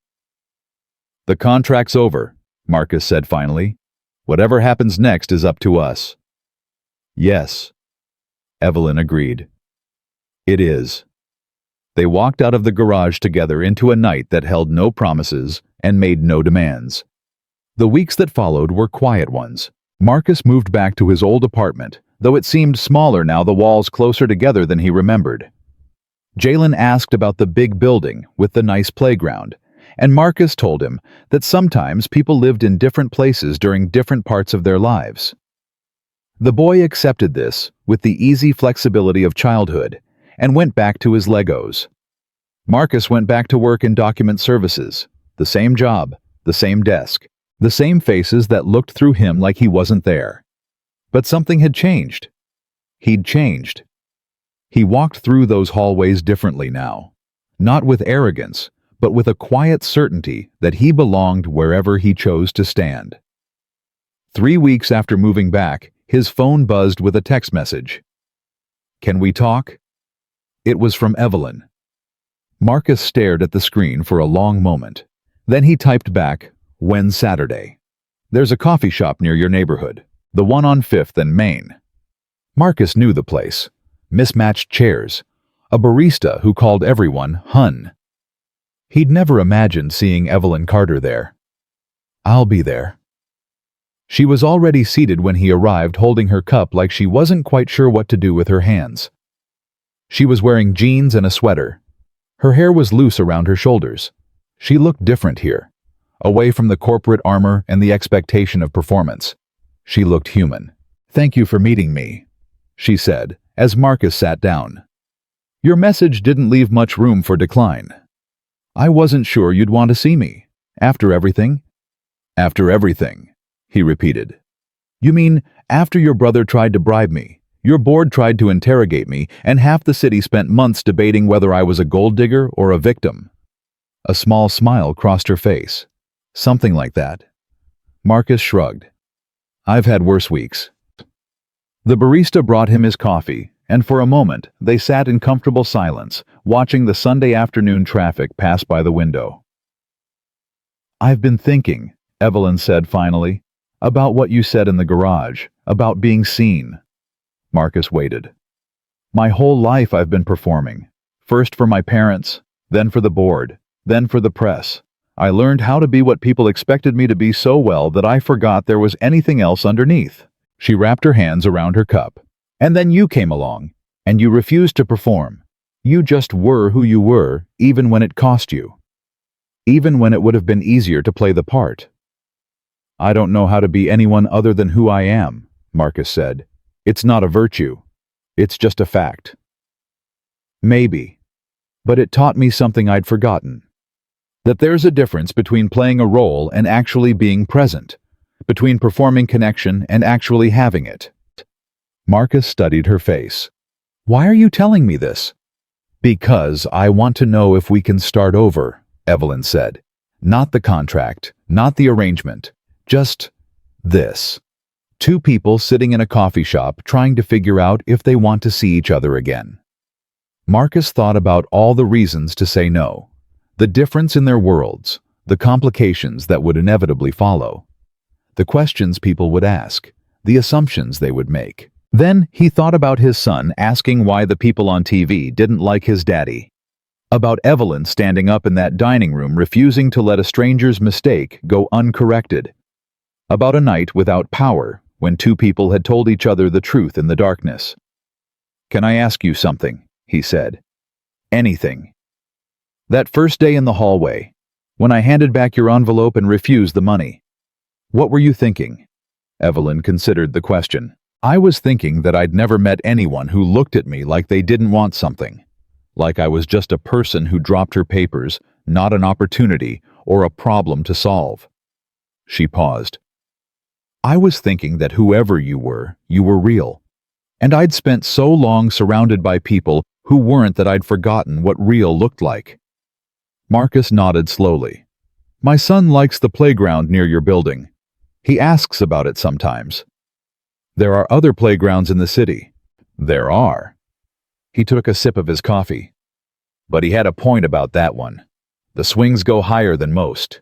The contract's over, Marcus said finally. Whatever happens next is up to us. Yes, Evelyn agreed. It is. They walked out of the garage together into a night that held no promises and made no demands. The weeks that followed were quiet ones. Marcus moved back to his old apartment, though it seemed smaller now, the walls closer together than he remembered. Jalen asked about the big building with the nice playground, and Marcus told him that sometimes people lived in different places during different parts of their lives. The boy accepted this with the easy flexibility of childhood and went back to his Legos. Marcus went back to work in document services, the same job, the same desk, the same faces that looked through him like he wasn't there. But something had changed. He'd changed. He walked through those hallways differently now, not with arrogance, but with a quiet certainty that he belonged wherever he chose to stand. 3 weeks after moving back, his phone buzzed with a text message. "Can we talk?" It was from Evelyn. Marcus stared at the screen for a long moment. Then he typed back, "When Saturday? There's a coffee shop near your neighborhood, the one on 5th and Main." Marcus knew the place. Mismatched chairs. A barista who called everyone Hun. He'd never imagined seeing Evelyn Carter there. "I'll be there." She was already seated when he arrived, holding her cup like she wasn't quite sure what to do with her hands. She was wearing jeans and a sweater. Her hair was loose around her shoulders. She looked different here, away from the corporate armor and the expectation of performance. She looked human. "Thank you for meeting me," she said, as Marcus sat down. "Your message didn't leave much room for decline. I wasn't sure you'd want to see me. After everything?" "After everything," he repeated. "You mean after your brother tried to bribe me, your board tried to interrogate me, and half the city spent months debating whether I was a gold digger or a victim?" A small smile crossed her face. "Something like that." Marcus shrugged. "I've had worse weeks." The barista brought him his coffee, and for a moment they sat in comfortable silence, watching the Sunday afternoon traffic pass by the window. "I've been thinking," Evelyn said finally, "about what you said in the garage, about being seen." Marcus waited. "My whole life I've been performing, first for my parents, then for the board, then for the press. I learned how to be what people expected me to be so well that I forgot there was anything else underneath." She wrapped her hands around her cup. "And then you came along, and you refused to perform. You just were who you were, even when it cost you. Even when it would have been easier to play the part." "I don't know how to be anyone other than who I am," Marcus said. "It's not a virtue. It's just a fact." "Maybe. But it taught me something I'd forgotten. That there's a difference between playing a role and actually being present, between performing connection and actually having it." Marcus studied her face. "Why are you telling me this?" "Because I want to know if we can start over," Evelyn said. "Not the contract, not the arrangement, just this. 2 people sitting in a coffee shop trying to figure out if they want to see each other again." Marcus thought about all the reasons to say no, the difference in their worlds, the complications that would inevitably follow, the questions people would ask, the assumptions they would make. Then he thought about his son asking why the people on TV didn't like his daddy, about Evelyn standing up in that dining room refusing to let a stranger's mistake go uncorrected, about a night without power when 2 people had told each other the truth in the darkness. "Can I ask you something?" he said. "Anything. That first day in the hallway, when I handed back your envelope and refused the money. What were you thinking?" Evelyn considered the question. "I was thinking that I'd never met anyone who looked at me like they didn't want something, like I was just a person who dropped her papers, not an opportunity or a problem to solve." She paused. "I was thinking that whoever you were real. And I'd spent so long surrounded by people who weren't that I'd forgotten what real looked like." Marcus nodded slowly. "My son likes the playground near your building. He asks about it sometimes." "There are other playgrounds in the city." "There are." He took a sip of his coffee. "But he had a point about that one. The swings go higher than most."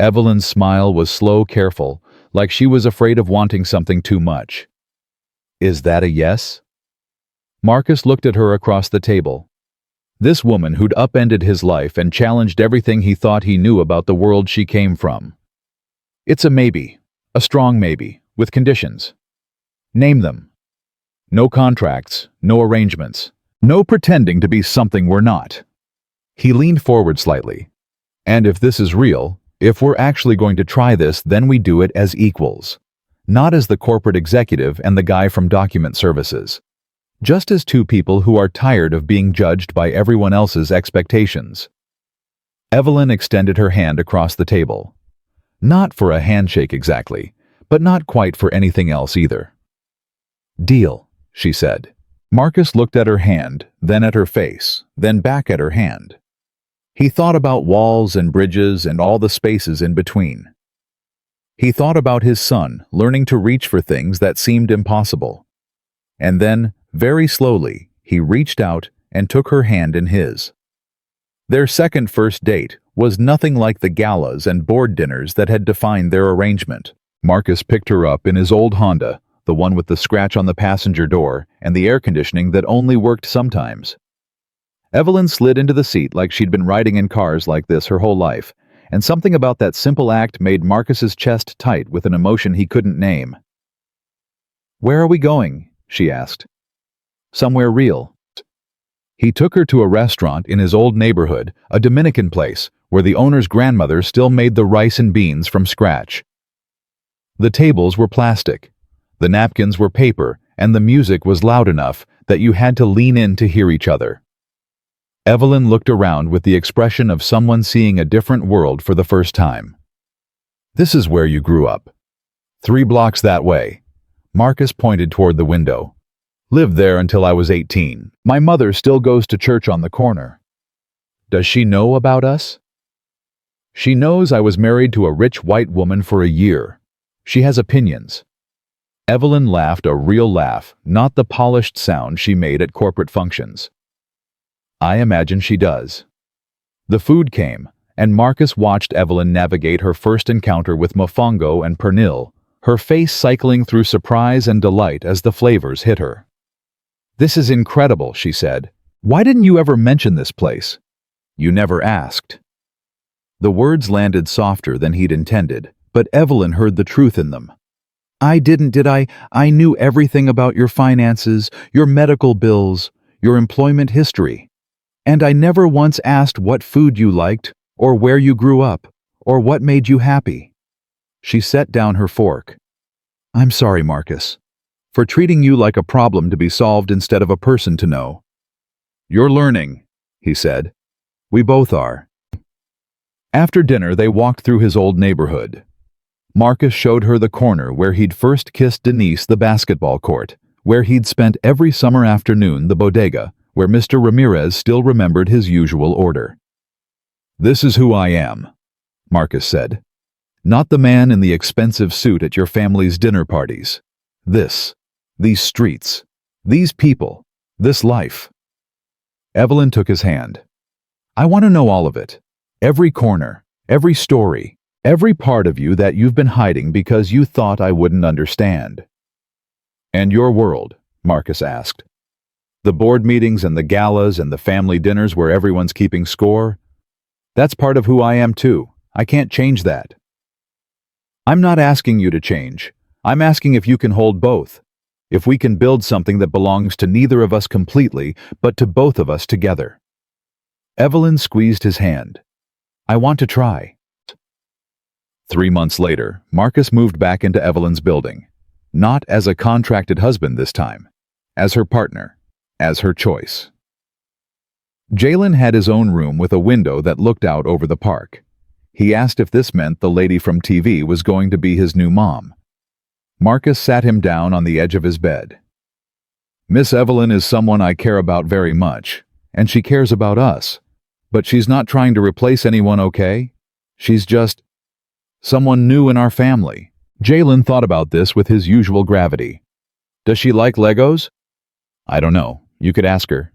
Evelyn's smile was slow, careful, like she was afraid of wanting something too much. Is that a yes? Marcus looked at her across the table. This woman who'd upended his life and challenged everything he thought he knew about the world she came from. It's a maybe, a strong maybe, with conditions. Name them. No contracts, no arrangements, no pretending to be something we're not. He leaned forward slightly. And if this is real, if we're actually going to try this, then we do it as equals. Not as the corporate executive and the guy from document services. Just as two people who are tired of being judged by everyone else's expectations. Evelyn extended her hand across the table. Not for a handshake exactly, but not quite for anything else either. Deal, she said. Marcus looked at her hand, then at her face, then back at her hand. He thought about walls and bridges and all the spaces in between. He thought about his son learning to reach for things that seemed impossible. And then, very slowly, he reached out and took her hand in his. Their second first date was nothing like the galas and board dinners that had defined their arrangement. Marcus picked her up in his old Honda, the one with the scratch on the passenger door and the air conditioning that only worked sometimes. Evelyn slid into the seat like she'd been riding in cars like this her whole life, and something about that simple act made Marcus's chest tight with an emotion he couldn't name. "Where are we going?" she asked. "Somewhere real." He took her to a restaurant in his old neighborhood, a Dominican place, where the owner's grandmother still made the rice and beans from scratch. The tables were plastic, the napkins were paper, and the music was loud enough that you had to lean in to hear each other. Evelyn looked around with the expression of someone seeing a different world for the first time. "This is where you grew up." 3 blocks that way. Marcus pointed toward the window. "Lived there until I was 18. My mother still goes to church on the corner." "Does she know about us?" "She knows I was married to a rich white woman for a year. She has opinions." Evelyn laughed a real laugh, not the polished sound she made at corporate functions. "I imagine she does." The food came, and Marcus watched Evelyn navigate her first encounter with mofongo and pernil, her face cycling through surprise and delight as the flavors hit her. "This is incredible," she said. "Why didn't you ever mention this place?" "You never asked." The words landed softer than he'd intended, but Evelyn heard the truth in them. "I didn't, did I? I knew everything about your finances, your medical bills, your employment history. And I never once asked what food you liked, or where you grew up, or what made you happy." She set down her fork. "I'm sorry, Marcus, for treating you like a problem to be solved instead of a person to know." "You're learning," he said. "We both are." After dinner, they walked through his old neighborhood. Marcus showed her the corner where he'd first kissed Denise, the basketball court, where he'd spent every summer afternoon, the bodega, where Mr. Ramirez still remembered his usual order. "This is who I am," Marcus said. "Not the man in the expensive suit at your family's dinner parties. These streets, these people, this life." Evelyn took his hand. "I want to know all of it. Every corner, every story, every part of you that you've been hiding because you thought I wouldn't understand." "And your world?" Marcus asked. "The board meetings and the galas and the family dinners where everyone's keeping score? That's part of who I am too. I can't change that." "I'm not asking you to change. I'm asking if you can hold both. If we can build something that belongs to neither of us completely, but to both of us together." Evelyn squeezed his hand. "I want to try." 3 months later, Marcus moved back into Evelyn's building. Not as a contracted husband this time. As her partner. As her choice. Jalen had his own room with a window that looked out over the park. He asked if this meant the lady from TV was going to be his new mom. Marcus sat him down on the edge of his bed. "Miss Evelyn is someone I care about very much, and she cares about us. But she's not trying to replace anyone, okay? She's just someone new in our family." Jalen thought about this with his usual gravity. "Does she like Legos?" "I don't know. You could ask her."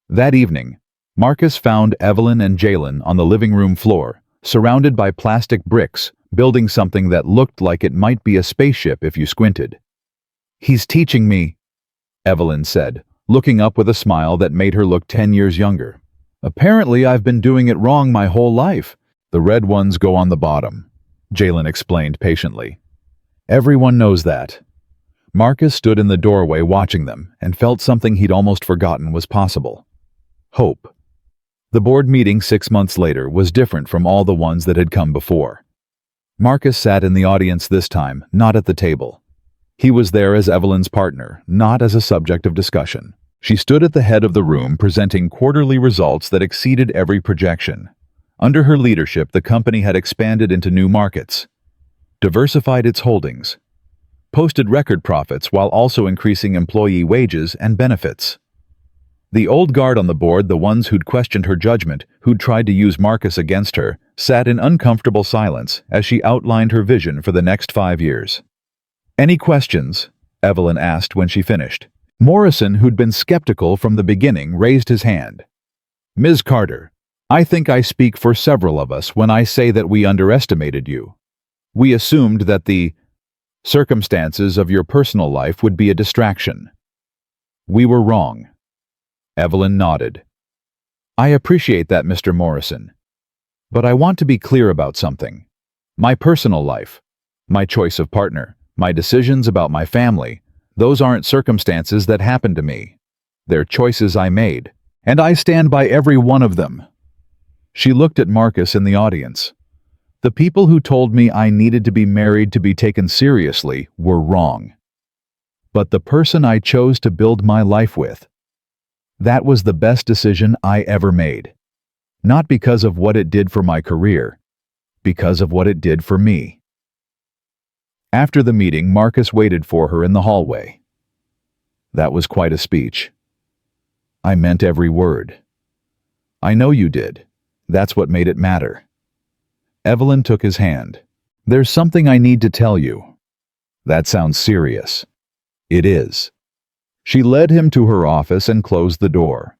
That evening, Marcus found Evelyn and Jalen on the living room floor, surrounded by plastic bricks, building something that looked like it might be a spaceship if you squinted. "He's teaching me," Evelyn said, looking up with a smile that made her look 10 years younger. "Apparently I've been doing it wrong my whole life." "The red ones go on the bottom," Jalen explained patiently. "Everyone knows that." Marcus stood in the doorway watching them and felt something he'd almost forgotten was possible. Hope. The board meeting 6 months later was different from all the ones that had come before. Marcus sat in the audience this time, not at the table. He was there as Evelyn's partner, not as a subject of discussion. She stood at the head of the room presenting quarterly results that exceeded every projection. Under her leadership, the company had expanded into new markets, diversified its holdings, posted record profits while also increasing employee wages and benefits. The old guard on the board, the ones who'd questioned her judgment, who'd tried to use Marcus against her, sat in uncomfortable silence as she outlined her vision for the next 5 years. "Any questions?" Evelyn asked when she finished. Morrison, who'd been skeptical from the beginning, raised his hand. "Ms. Carter, I think I speak for several of us when I say that we underestimated you. We assumed that the circumstances of your personal life would be a distraction. We were wrong." Evelyn nodded. "I appreciate that, Mr. Morrison. But I want to be clear about something. My personal life, my choice of partner, my decisions about my family, those aren't circumstances that happened to me. They're choices I made, and I stand by every one of them." She looked at Marcus in the audience. "The people who told me I needed to be married to be taken seriously were wrong. But the person I chose to build my life with, that was the best decision I ever made. Not because of what it did for my career, because of what it did for me." After the meeting, Marcus waited for her in the hallway. "That was quite a speech. I meant every word." "I know you did. That's what made it matter." Evelyn took his hand. "There's something I need to tell you." "That sounds serious." "It is." She led him to her office and closed the door.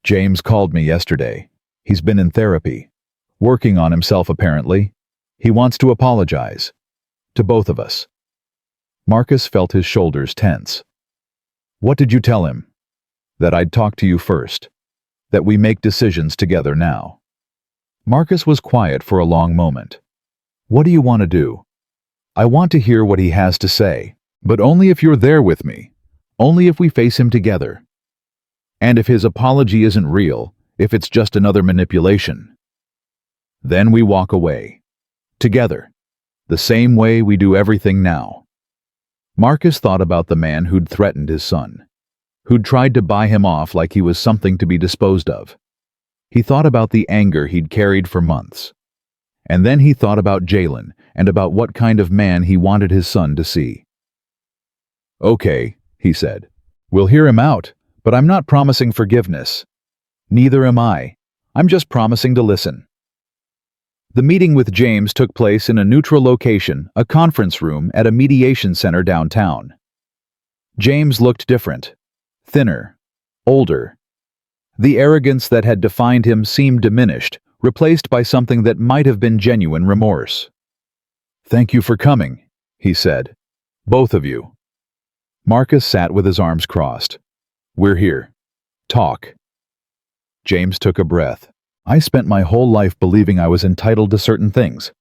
"James called me yesterday. He's been in therapy. Working on himself, apparently. He wants to apologize. To both of us." Marcus felt his shoulders tense. "What did you tell him?" "That I'd talk to you first. That we make decisions together now." Marcus was quiet for a long moment. "What do you want to do?" "I want to hear what he has to say, but only if you're there with me. Only if we face him together. And if his apology isn't real, if it's just another manipulation. Then we walk away. Together. The same way we do everything now." Marcus thought about the man who'd threatened his son, who'd tried to buy him off like he was something to be disposed of. He thought about the anger he'd carried for months. And then he thought about Jalen and about what kind of man he wanted his son to see. "Okay," he said. "We'll hear him out, but I'm not promising forgiveness." "Neither am I. I'm just promising to listen." The meeting with James took place in a neutral location, a conference room at a mediation center downtown. James looked different. Thinner. Older. The arrogance that had defined him seemed diminished, replaced by something that might have been genuine remorse. "Thank you for coming," he said. "Both of you." Marcus sat with his arms crossed. "We're here. Talk." James took a breath. "I spent my whole life believing I was entitled to certain things.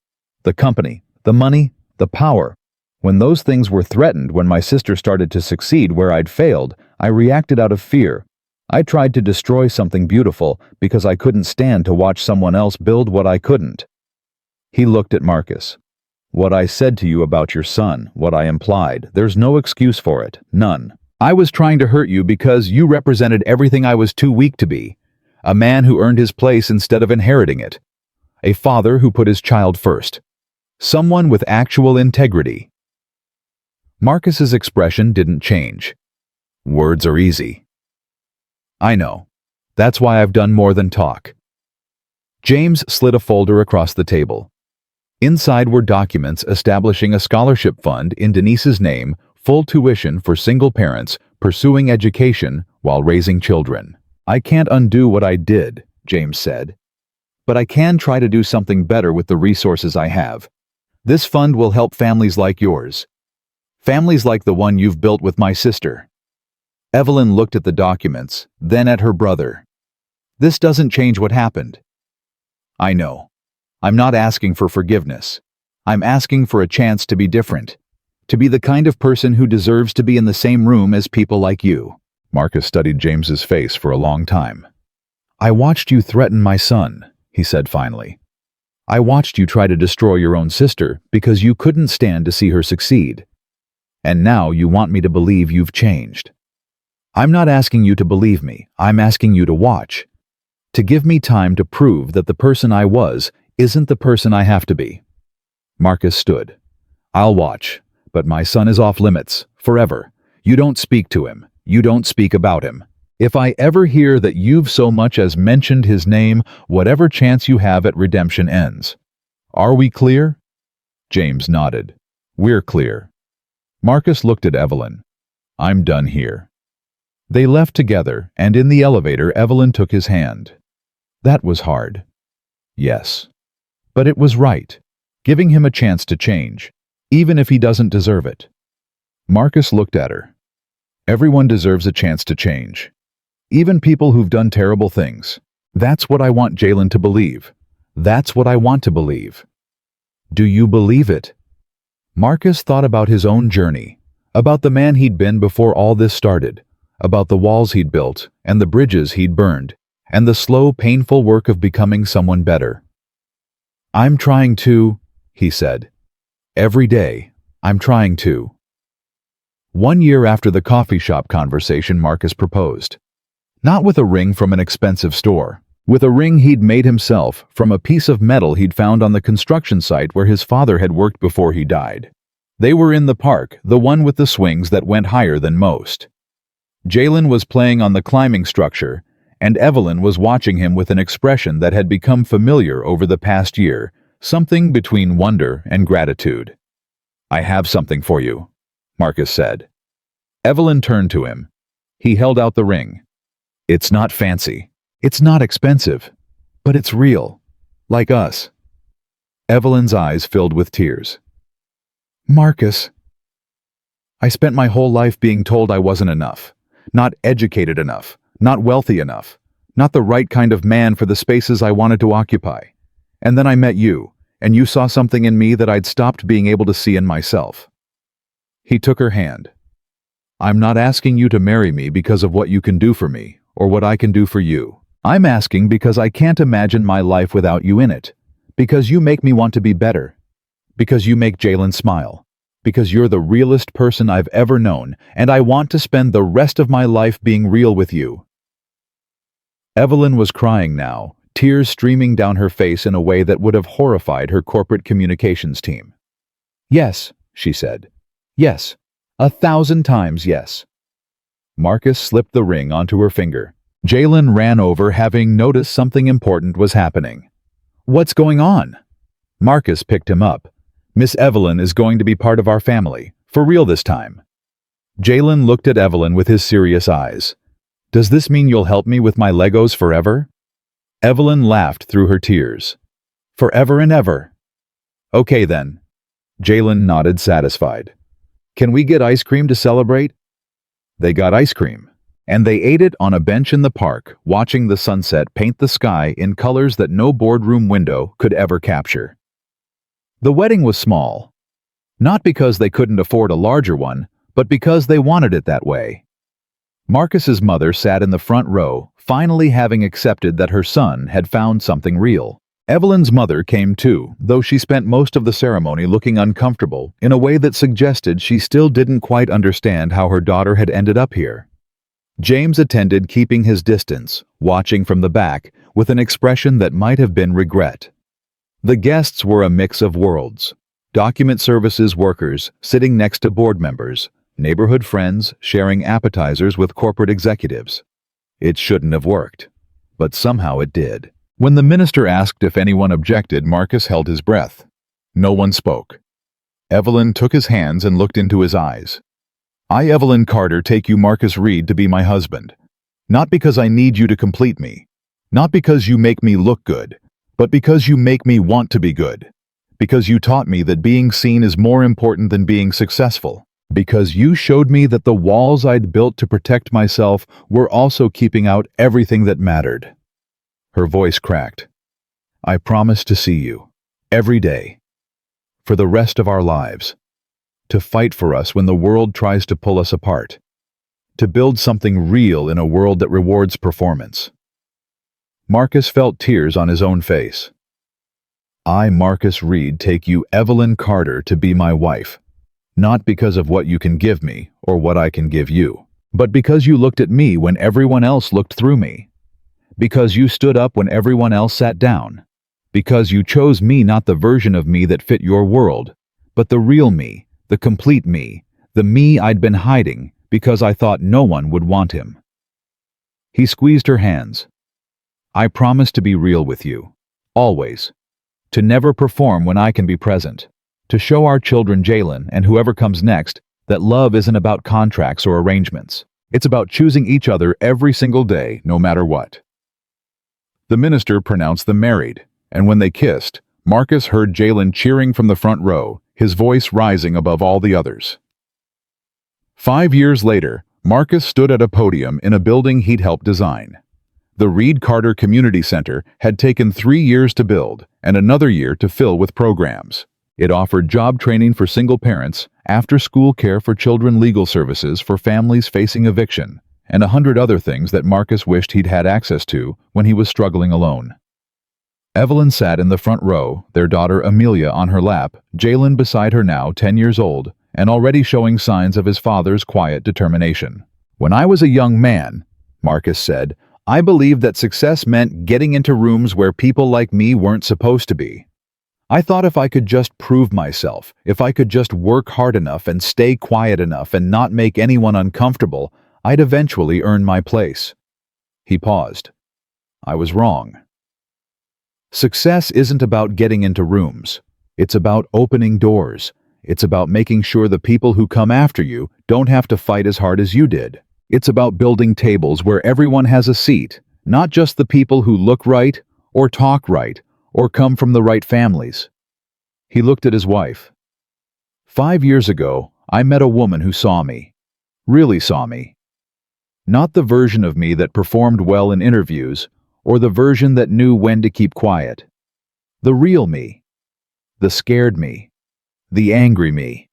The company, the money, the power. When those things were threatened, when my sister started to succeed where I'd failed, I reacted out of fear. I tried to destroy something beautiful because I couldn't stand to watch someone else build what I couldn't." He looked at Marcus. "What I said to you about your son, what I implied, there's no excuse for it, none. I was trying to hurt you because you represented everything I was too weak to be. A man who earned his place instead of inheriting it. A father who put his child first. Someone with actual integrity." Marcus's expression didn't change. "Words are easy." "I know. That's why I've done more than talk." James slid a folder across the table. Inside were documents establishing a scholarship fund in Denise's name, full tuition for single parents pursuing education while raising children. "I can't undo what I did," James said. but I can try to do something better with the resources I have. This fund will help families like yours. Families like the one you've built with my sister." Evelyn looked at the documents, then at her brother. "This doesn't change what happened." "I know. I'm not asking for forgiveness. I'm asking for a chance to be different. To be the kind of person who deserves to be in the same room as people like you." Marcus studied James's face for a long time. "I watched you threaten my son," he said finally. "I watched you try to destroy your own sister because you couldn't stand to see her succeed. And now you want me to believe you've changed. I'm not asking you to believe me. I'm asking you to watch. To give me time to prove that the person I was isn't the person I have to be." Marcus stood. "I'll watch, but my son is off limits, forever. You don't speak to him. You don't speak about him. If I ever hear that you've so much as mentioned his name, whatever chance you have at redemption ends. Are we clear?" James nodded. "We're clear." Marcus looked at Evelyn. "I'm done here." They left together, and in the elevator Evelyn took his hand. That was hard. Yes. But it was right, giving him a chance to change, even if he doesn't deserve it. Marcus looked at her. "Everyone deserves a chance to change. Even people who've done terrible things. That's what I want Jalen to believe. That's what I want to believe." "Do you believe it?" Marcus thought about his own journey, about the man he'd been before all this started, about the walls he'd built and the bridges he'd burned, and the slow, painful work of becoming someone better. "I'm trying to," he said. "Every day, I'm trying to." 1 year after the coffee shop conversation, Marcus proposed. Not with a ring from an expensive store, with a ring he'd made himself from a piece of metal he'd found on the construction site where his father had worked before he died. They were in the park, the one with the swings that went higher than most. Jalen was playing on the climbing structure, and Evelyn was watching him with an expression that had become familiar over the past year, something between wonder and gratitude. "I have something for you," Marcus said. Evelyn turned to him. He held out the ring. "It's not fancy. It's not expensive. But it's real. Like us." Evelyn's eyes filled with tears. "Marcus, I spent my whole life being told I wasn't enough, not educated enough, not wealthy enough, not the right kind of man for the spaces I wanted to occupy. And then I met you, and you saw something in me that I'd stopped being able to see in myself." He took her hand. "I'm not asking you to marry me because of what you can do for me, or what I can do for you. I'm asking because I can't imagine my life without you in it. Because you make me want to be better. Because you make Jalen smile. Because you're the realest person I've ever known, and I want to spend the rest of my life being real with you." Evelyn was crying now, tears streaming down her face in a way that would have horrified her corporate communications team. "Yes," she said. "Yes. 1,000 times yes." Marcus slipped the ring onto her finger. Jalen ran over, having noticed something important was happening. "What's going on?" Marcus picked him up. "Miss Evelyn is going to be part of our family, for real this time." Jalen looked at Evelyn with his serious eyes. "Does this mean you'll help me with my Legos forever?" Evelyn laughed through her tears. "Forever and ever." "Okay then." Jalen nodded, satisfied. "Can we get ice cream to celebrate?" They got ice cream, and they ate it on a bench in the park, watching the sunset paint the sky in colors that no boardroom window could ever capture. The wedding was small, not because they couldn't afford a larger one, but because they wanted it that way. Marcus's mother sat in the front row, finally having accepted that her son had found something real. Evelyn's mother came too, though she spent most of the ceremony looking uncomfortable in a way that suggested she still didn't quite understand how her daughter had ended up here. James attended, keeping his distance, watching from the back, with an expression that might have been regret. The guests were a mix of worlds. Document services workers sitting next to board members, neighborhood friends sharing appetizers with corporate executives. It shouldn't have worked, but somehow it did. When the minister asked if anyone objected, Marcus held his breath. No one spoke. Evelyn took his hands and looked into his eyes. "I, Evelyn Carter, take you, Marcus Reed, to be my husband. Not because I need you to complete me. Not because you make me look good, but because you make me want to be good. Because you taught me that being seen is more important than being successful. Because you showed me that the walls I'd built to protect myself were also keeping out everything that mattered. Her voice cracked. I promise to see you, every day, for the rest of our lives, to fight for us when the world tries to pull us apart, to build something real in a world that rewards performance. Marcus felt tears on his own face. I, Marcus Reed, take you, Evelyn Carter, to be my wife. Not because of what you can give me or what I can give you, but because you looked at me when everyone else looked through me. Because you stood up when everyone else sat down. Because you chose me, not the version of me that fit your world, but the real me, the complete me, the me I'd been hiding because I thought no one would want him. He squeezed her hands. I promise to be real with you, always. To never perform when I can be present. To show our children, Jalen, and whoever comes next, that love isn't about contracts or arrangements. It's about choosing each other every single day, no matter what. The minister pronounced them married, and when they kissed, Marcus heard Jalen cheering from the front row, his voice rising above all the others. 5 years later, Marcus stood at a podium in a building he'd helped design. The Reed Carter Community Center had taken 3 years to build and another year to fill with programs. It offered job training for single parents, after-school care for children, legal services for families facing eviction, and 100 other things that Marcus wished he'd had access to when he was struggling alone. Evelyn sat in the front row, their daughter Amelia on her lap, Jalen beside her, now 10 years old, and already showing signs of his father's quiet determination. When I was a young man, Marcus said, I believed that success meant getting into rooms where people like me weren't supposed to be. I thought if I could just prove myself, if I could just work hard enough and stay quiet enough and not make anyone uncomfortable, I'd eventually earn my place. He paused. I was wrong. Success isn't about getting into rooms. It's about opening doors. It's about making sure the people who come after you don't have to fight as hard as you did. It's about building tables where everyone has a seat, not just the people who look right, or talk right, or come from the right families. He looked at his wife. 5 years ago, I met a woman who saw me. Really saw me. Not the version of me that performed well in interviews, or the version that knew when to keep quiet. The real me. The scared me. The angry me.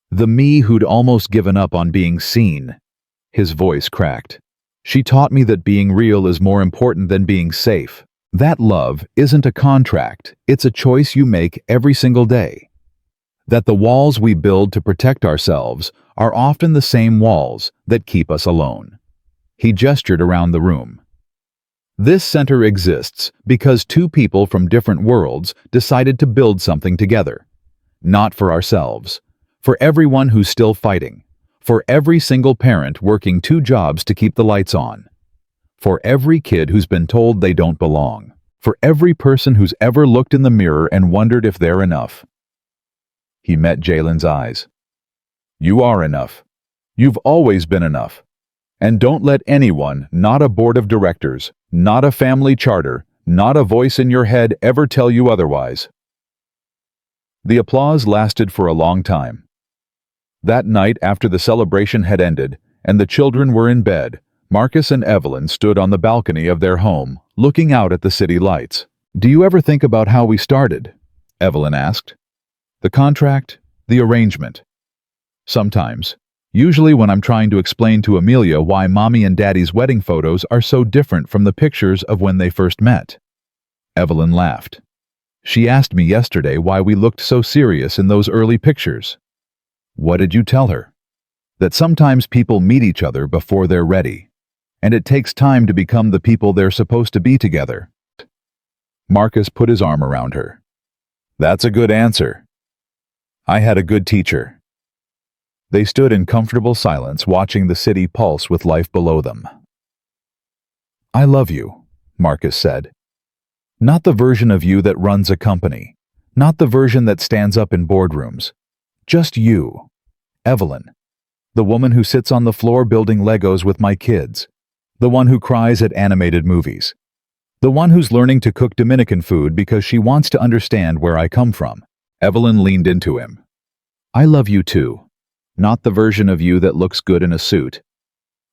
The me who'd almost given up on being seen. His voice cracked. She taught me that being real is more important than being safe. That love isn't a contract, it's a choice you make every single day. That the walls we build to protect ourselves are often the same walls that keep us alone. He gestured around the room. This center exists because two people from different worlds decided to build something together. Not for ourselves, for everyone who's still fighting, for every single parent working 2 jobs to keep the lights on. For every kid who's been told they don't belong. For every person who's ever looked in the mirror and wondered if they're enough. He met Jalen's eyes. You are enough. You've always been enough. And don't let anyone, not a board of directors, not a family charter, not a voice in your head ever tell you otherwise. The applause lasted for a long time. That night, after the celebration had ended and the children were in bed, Marcus and Evelyn stood on the balcony of their home, looking out at the city lights. Do you ever think about how we started? Evelyn asked. The contract, the arrangement. Sometimes. Usually when I'm trying to explain to Amelia why Mommy and Daddy's wedding photos are so different from the pictures of when they first met. Evelyn laughed. She asked me yesterday why we looked so serious in those early pictures. What did you tell her? That sometimes people meet each other before they're ready. And it takes time to become the people they're supposed to be together. Marcus put his arm around her. That's a good answer. I had a good teacher. They stood in comfortable silence, watching the city pulse with life below them. I love you, Marcus said. Not the version of you that runs a company. Not the version that stands up in boardrooms. Just you, Evelyn. The woman who sits on the floor building Legos with my kids. The one who cries at animated movies. The one who's learning to cook Dominican food because she wants to understand where I come from. Evelyn leaned into him. I love you too. Not the version of you that looks good in a suit.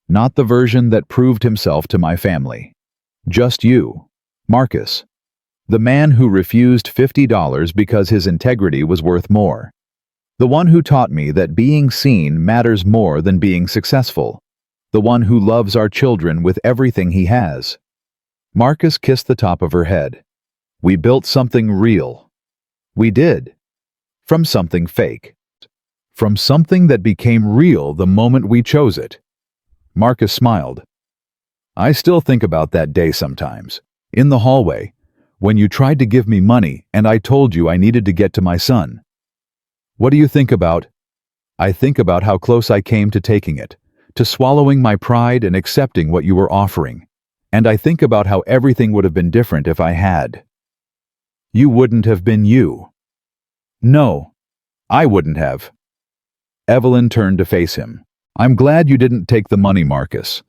Not the version that proved himself to my family. Just you, Marcus. The man who refused $50 because his integrity was worth more. The one who taught me that being seen matters more than being successful. The one who loves our children with everything he has. Marcus kissed the top of her head. We built something real. We did. From something fake. From something that became real the moment we chose it. Marcus smiled. I still think about that day sometimes. In the hallway, when you tried to give me money and I told you I needed to get to my son. What do you think about? I think about how close I came to taking it, to swallowing my pride and accepting what you were offering. And I think about how everything would have been different if I had. You wouldn't have been you. No, I wouldn't have. Evelyn turned to face him. I'm glad you didn't take the money, Marcus.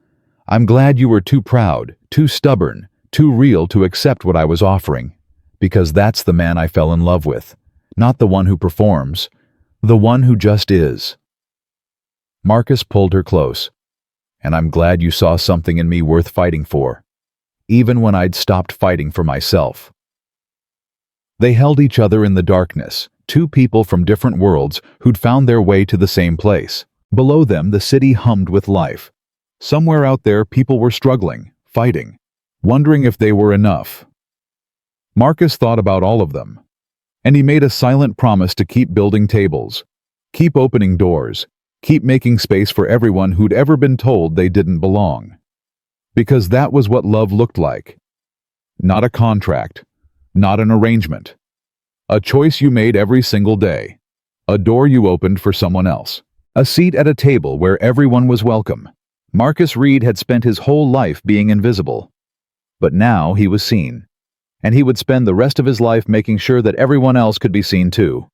I'm glad you were too proud, too stubborn, too real to accept what I was offering. Because that's the man I fell in love with. Not the one who performs. The one who just is. Marcus pulled her close. And I'm glad you saw something in me worth fighting for. Even when I'd stopped fighting for myself. They held each other in the darkness, two people from different worlds who'd found their way to the same place. Below them, the city hummed with life. Somewhere out there, people were struggling, fighting, wondering if they were enough. Marcus thought about all of them. And he made a silent promise to keep building tables, keep opening doors, keep making space for everyone who'd ever been told they didn't belong. Because that was what love looked like. Not a contract, not an arrangement. A choice you made every single day. A door you opened for someone else. A seat at a table where everyone was welcome. Marcus Reed had spent his whole life being invisible. But now he was seen. And he would spend the rest of his life making sure that everyone else could be seen too.